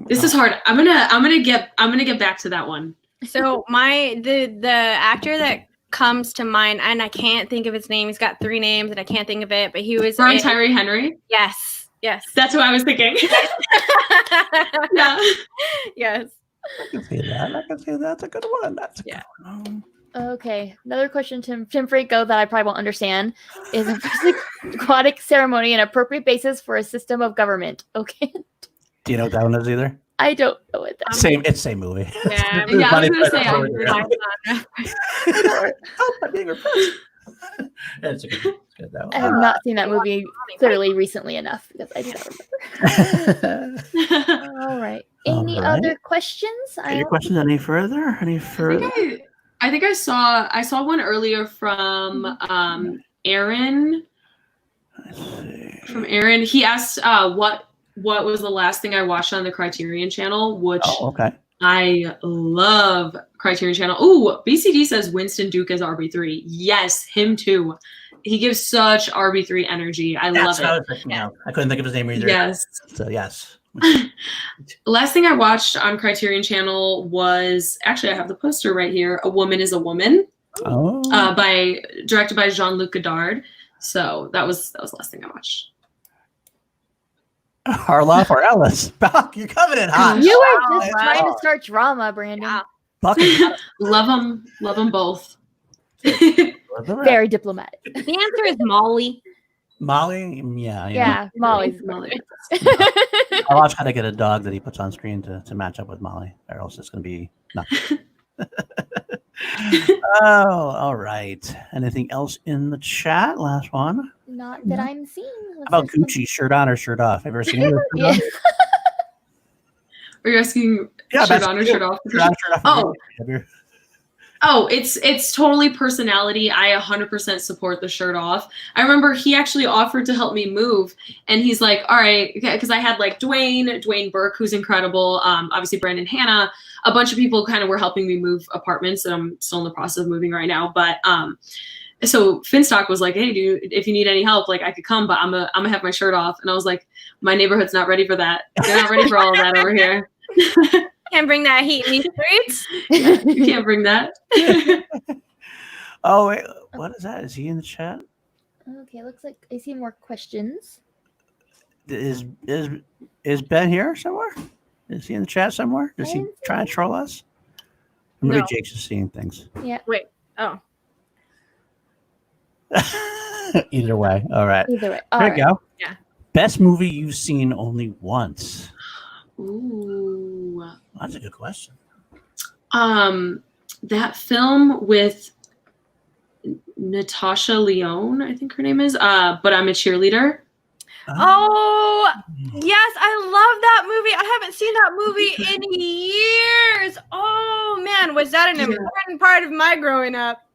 this is hard. I'm gonna get back to that one. So the actor that comes to mind, and I can't think of his name. He's got 3 names, and I can't think of it. But he was Brian Tyree Henry. Yes, that's what I was thinking. Yeah, yes. I can see that. That's a good one. That's a good one. Okay, another question, Tim Franco, that I probably won't understand is a aquatic ceremony an appropriate basis for a system of government? Okay. Do you know what that one is either? I don't know what that is. It's same movie. Yeah, I was gonna say I'm being repressed. It's good. That one. I have not seen that movie clearly recently enough because I do not remember. All right. Any other questions? Any questions? Any further? I think I saw one earlier from Aaron. From Aaron, he asked what was the last thing I watched on the Criterion Channel, which okay. I love Criterion Channel. Ooh, BCD says Winston Duke as RB3. Yes, him too. He gives such RB3 energy. I love it. I couldn't think of his name either. Yes. So yes. Last thing I watched on Criterion Channel was, actually I have the poster right here, A Woman is a Woman. Oh. Directed by Jean-Luc Godard. So that was the last thing I watched. Harloff or Ellis? Buck, you're coming in hot. You were just trying to start drama, Brandon. Yeah. Buck Love them both. Very diplomatic. The answer is Molly. Molly? Yeah, Molly's Molly. I'll watch how to get a dog that he puts on screen to match up with Molly, or else it's going to be nothing. Oh, all right. Anything else in the chat? Last one. Not that I'm seeing. How about Gucci, shirt on or shirt off? Have you ever seen it? Yeah. Are you asking shirt on or shirt off? Shirt on, shirt off. Oh, it's totally personality. I 100% support the shirt off. I remember he actually offered to help me move, and he's like, all right, because I had like Dwayne Burke, who's incredible, obviously Brandon Hanna, a bunch of people kind of were helping me move apartments, and I'm still in the process of moving right now. But so Finstock was like, hey, dude, if you need any help, like I could come, but I'm gonna have my shirt off. And I was like, my neighborhood's not ready for that. They're not ready for all of that over here. Can't bring that heat in these streets. You can't bring that. Oh, wait. What is that? Is he in the chat? Okay, looks like I see more questions. Is Ben here somewhere? Is he in the chat somewhere? Does he try to troll us? Maybe No. Jake's just seeing things. Yeah. Wait. Oh. Either way. All right. Either way. There you go. Yeah. Best movie you've seen only once? Ooh. That's a good question. That film with Natasha Lyonne, I think her name is, But I'm a Cheerleader. Oh, yes, I love that movie. I haven't seen that movie in years. Oh man, was that an important part of my growing up?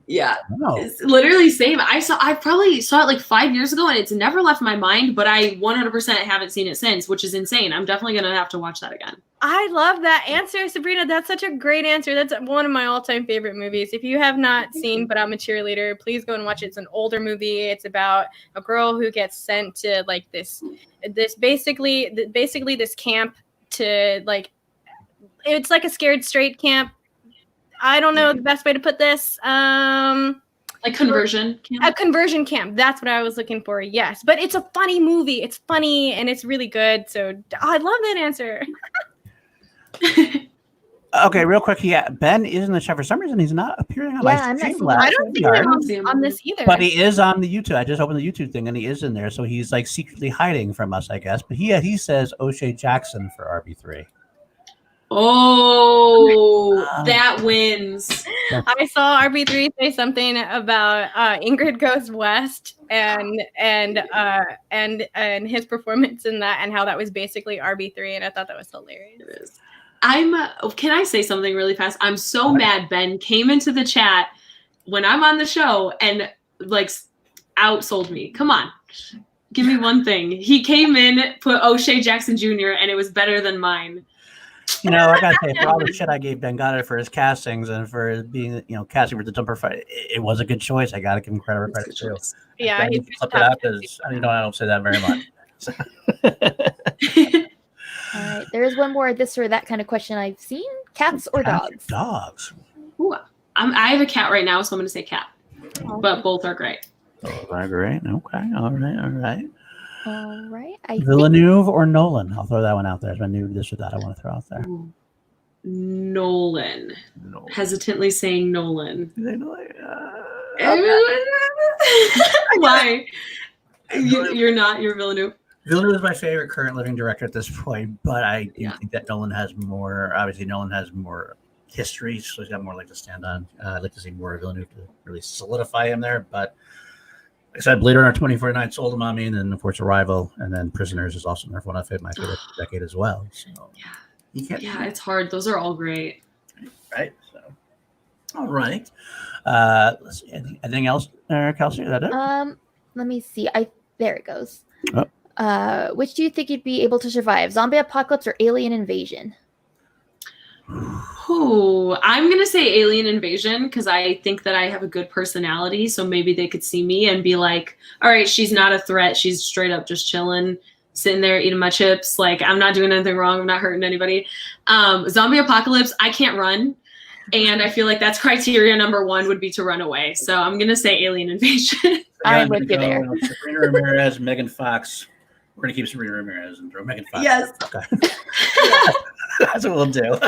Yeah. Oh. It's literally same. I probably saw it like 5 years ago and it's never left my mind, but I 100% haven't seen it since, which is insane. I'm definitely going to have to watch that again. I love that answer, Sabrina. That's such a great answer. That's one of my all-time favorite movies. If you have not seen But I'm a Cheerleader, please go and watch it. It's an older movie. It's about a girl who gets sent to like this basically this camp to like, it's like a scared straight camp. I don't know the best way to put this. Like conversion camp? A conversion camp. That's what I was looking for. Yes. But it's a funny movie. It's funny and it's really good. So I love that answer. Okay, real quick. Yeah, Ben is in the chat. For some reason, he's not appearing on my I'm not stream. seeing I don't see him on this either. But he is on the YouTube. I just opened the YouTube thing and he is in there. So he's like secretly hiding from us, I guess. But he says O'Shea Jackson for RB3. Oh, that wins. I saw RB3 say something about Ingrid Goes West and his performance in that and how that was basically RB3, and I thought that was hilarious. Can I say something really fast? I'm so mad Ben came into the chat when I'm on the show and like outsold me. Come on. Give me one thing. He came in, put O'Shea Jackson Jr., and it was better than mine. You know, I gotta say, for all the shit I gave Ben Goddard for his castings and for being, casting for the jumper fight, it was a good choice. I gotta give him credit where credit's due. Yeah, he's flip it out because I don't say that very much. All right, there is one more this or that kind of question I've seen. Cats or dogs? Dogs. Ooh, I have a cat right now, so I'm going to say cat. But both are great. Oh, great. Okay. All right. All right. Villeneuve or Nolan? I'll throw that one out there. It's my new this or that I want to throw out there. Ooh. Nolan. Hesitantly saying Nolan. Why? You're not. You're Villeneuve. Villeneuve is my favorite current living director at this point, but I do think that Nolan has more. Obviously, Nolan has more history, so he's got more to stand on. I'd like to see more of Villeneuve to really solidify him there. But like I said, Blade Runner 2049 sold him on me, and then of course Arrival, and then Prisoners is also one of my favorite decade as well. So yeah, it's hard. Those are all great. Right. So, all right. Let's see. Anything else, Kelsey? Is that it? Let me see. There it goes. Oh. Which do you think you'd be able to survive? Zombie apocalypse or alien invasion? Ooh, I'm gonna say alien invasion because I think that I have a good personality, so maybe they could see me and be like, all right, she's not a threat, she's straight up just chilling, sitting there eating my chips, like I'm not doing anything wrong, I'm not hurting anybody. Zombie apocalypse, I can't run, and I feel like that's criteria number one would be to run away, so I'm gonna say alien invasion. I'm with you there. Sabrina Ramirez, Megan Fox. We're gonna keep Sabrina Ramirez and throw Megan Fox. Yes. Okay. That's what we'll do.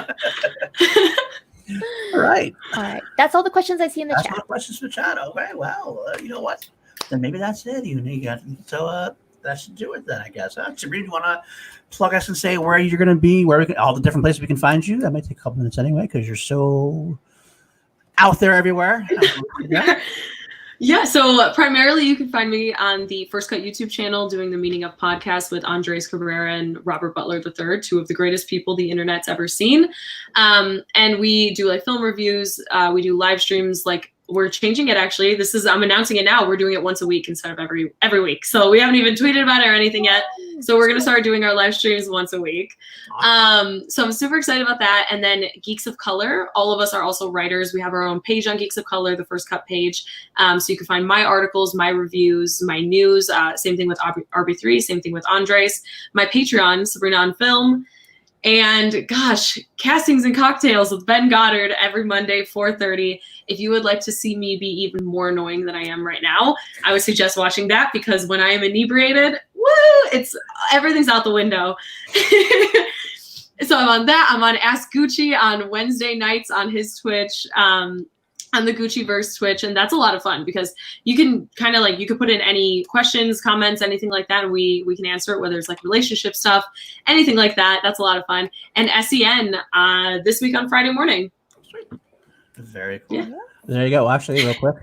All right. All right. That's all the questions I see in the That's chat. all the questions in the chat. Okay. Well, you know what? Then maybe that's it. You got so that should do it then, I guess. Sabrina, do you want to plug us and say where you're going to be, where we can, all the different places we can find you? That might take a couple minutes anyway, because you're so out there everywhere. Yeah, so primarily you can find me on the First Cut YouTube channel doing the Meaning of podcast with Andres Cabrera and Robert Butler III, two of the greatest people the internet's ever seen. And we do like film reviews. We do live streams. Like we're changing it actually. I'm announcing it now. We're doing it once a week instead of every week. So we haven't even tweeted about it or anything yet. So we're gonna start doing our live streams once a week. So I'm super excited about that. And then Geeks of Color, all of us are also writers. We have our own page on Geeks of Color, the First Cut page. So you can find my articles, my reviews, my news. Same thing with RB3, same thing with Andres. My Patreon, Sabrina on Film. And gosh, Castings and Cocktails with Ben Goddard every Monday, 4:30. If you would like to see me be even more annoying than I am right now, I would suggest watching that because when I am inebriated, woo, everything's out the window. So I'm on that. I'm on Ask Gucci on Wednesday nights on his Twitch, on the Gucciverse Twitch, and that's a lot of fun because you can kind of you could put in any questions, comments, anything like that, and we can answer it, whether it's like relationship stuff, anything like that. That's a lot of fun. And SEN this week on Friday morning. Sweet. Very cool. Yeah. There you go. Actually, real quick,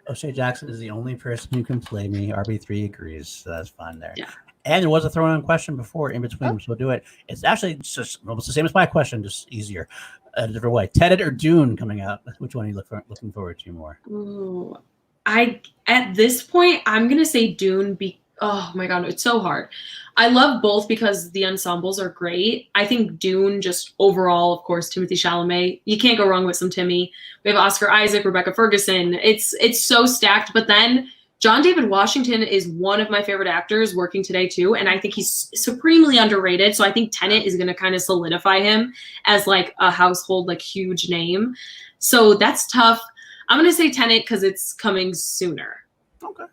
O'Shea Jackson is the only person who can play me. RB3 agrees, so that's fun there. Yeah. And there was a thrown-on question before in between, so we'll do it. It's actually just almost the same as my question, just easier. A different way. Tenet or Dune coming out? Which one are you looking forward to more? Ooh, at this point, I'm gonna say Dune. Oh my god, it's so hard. I love both because the ensembles are great. I think Dune, just overall, of course, Timothée Chalamet. You can't go wrong with some Timmy. We have Oscar Isaac, Rebecca Ferguson. It's so stacked. But then John David Washington is one of my favorite actors working today too, and I think he's supremely underrated. So I think Tenet is going to kind of solidify him as like a household, like huge name. So that's tough. I'm going to say Tenet because it's coming sooner. Okay.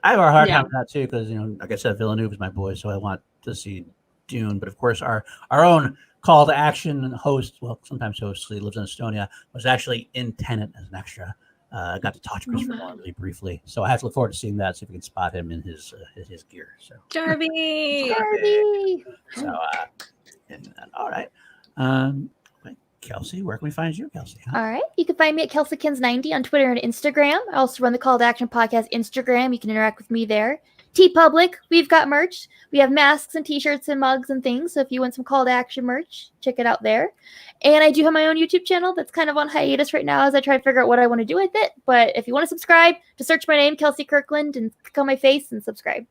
I have a hard time with that too because like I said, Villeneuve is my boy, so I want to see Dune. But of course, our own call to action host, well, sometimes host, he lives in Estonia, was actually in Tenet as an extra. I got to talk to Christopher Nolan really briefly, so I have to look forward to seeing that. See if we can spot him in his gear. So Darby. So, all right. Kelsey, where can we find you, Kelsey? Huh? All right. You can find me at KelseyKins90 on Twitter and Instagram. I also run the Call to Action podcast Instagram. You can interact with me there. TeePublic, we've got merch. We have masks and t-shirts and mugs and things. So if you want some Call to Action merch, check it out there. And I do have my own YouTube channel that's kind of on hiatus right now as I try to figure out what I want to do with it. But if you want to subscribe, just search my name, Kelsey Kirkland, and click on my face and subscribe.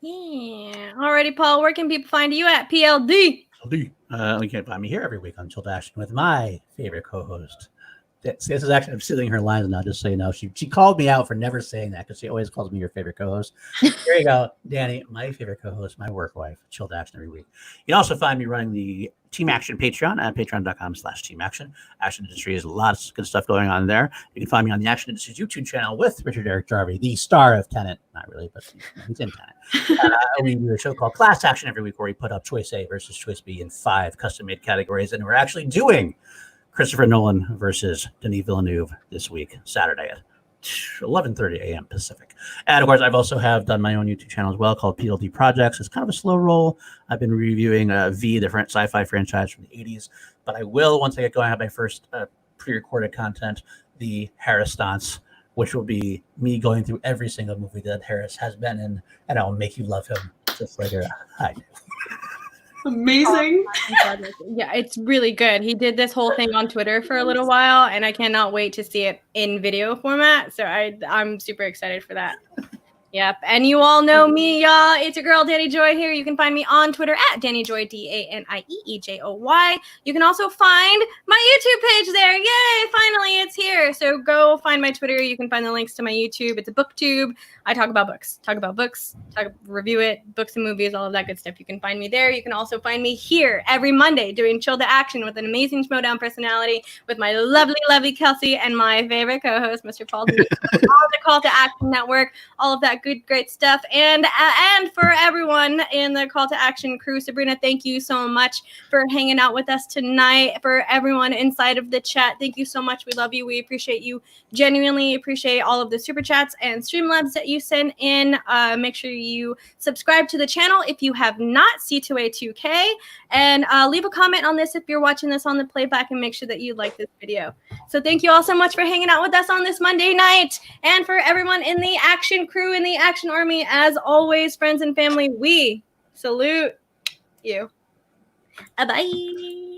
Yeah. Alrighty, Paul, where can people find you at PLD? You can find me here every week on Tilt Action with my favorite co-host. This is actually, I'm stealing her lines now, just so you know. She called me out for never saying that because she always calls me your favorite co-host. There you go, Danny, my favorite co-host, my work wife, Chilled Action every week. You can also find me running the Team Action Patreon at patreon.com/Team Action. Action Industry has lots of good stuff going on there. You can find me on the Action Industry's YouTube channel with Richard Eric Jarvie, the star of Tenet. Not really, but he's in Tenet. We do a show called Class Action every week where we put up Choice A versus Choice B in 5 custom-made categories, and we're actually doing Christopher Nolan versus Denis Villeneuve this week, Saturday at 11:30 a.m. Pacific. And of course, I've also done my own YouTube channel as well called PLD Projects. It's kind of a slow roll. I've been reviewing V, the sci-fi franchise from the 80s, but I will, once I get going, have my first pre-recorded content, the Harris Stunts, which will be me going through every single movie that Harris has been in, and I'll make you love him just like I do. Amazing. Yeah, it's really good. He did this whole thing on Twitter for a little while, and I cannot wait to see it in video format. So I'm super excited for that. Yep. And you all know me, y'all. It's your girl, Danny Joy here. You can find me on Twitter at DannyJoy, DANIEEJOY. You can also find my YouTube page there. Yay! Finally, it's here. So go find my Twitter. You can find the links to my YouTube. It's a booktube. I talk about books, review it, books and movies, all of that good stuff. You can find me there. You can also find me here every Monday doing Chill to Action with an amazing Schmodown personality with my lovely, lovely Kelsey and my favorite co-host, Mr. Paul D. All of the Call to Action Network, all of that good, great stuff. And for everyone in the Call to Action crew, Sabrina, thank you so much for hanging out with us tonight. For everyone inside of the chat, thank you so much. We love you. We appreciate you. Genuinely appreciate all of the super chats and Streamlabs that you send in. Make sure you subscribe to the channel if you have not, C2A2K, and leave a comment on this if you're watching this on the playback, and make sure that you like this video. So thank you all so much for hanging out with us on this Monday night. And for everyone in the Action crew, in the Action Army, as always, friends and family, we salute you. Bye.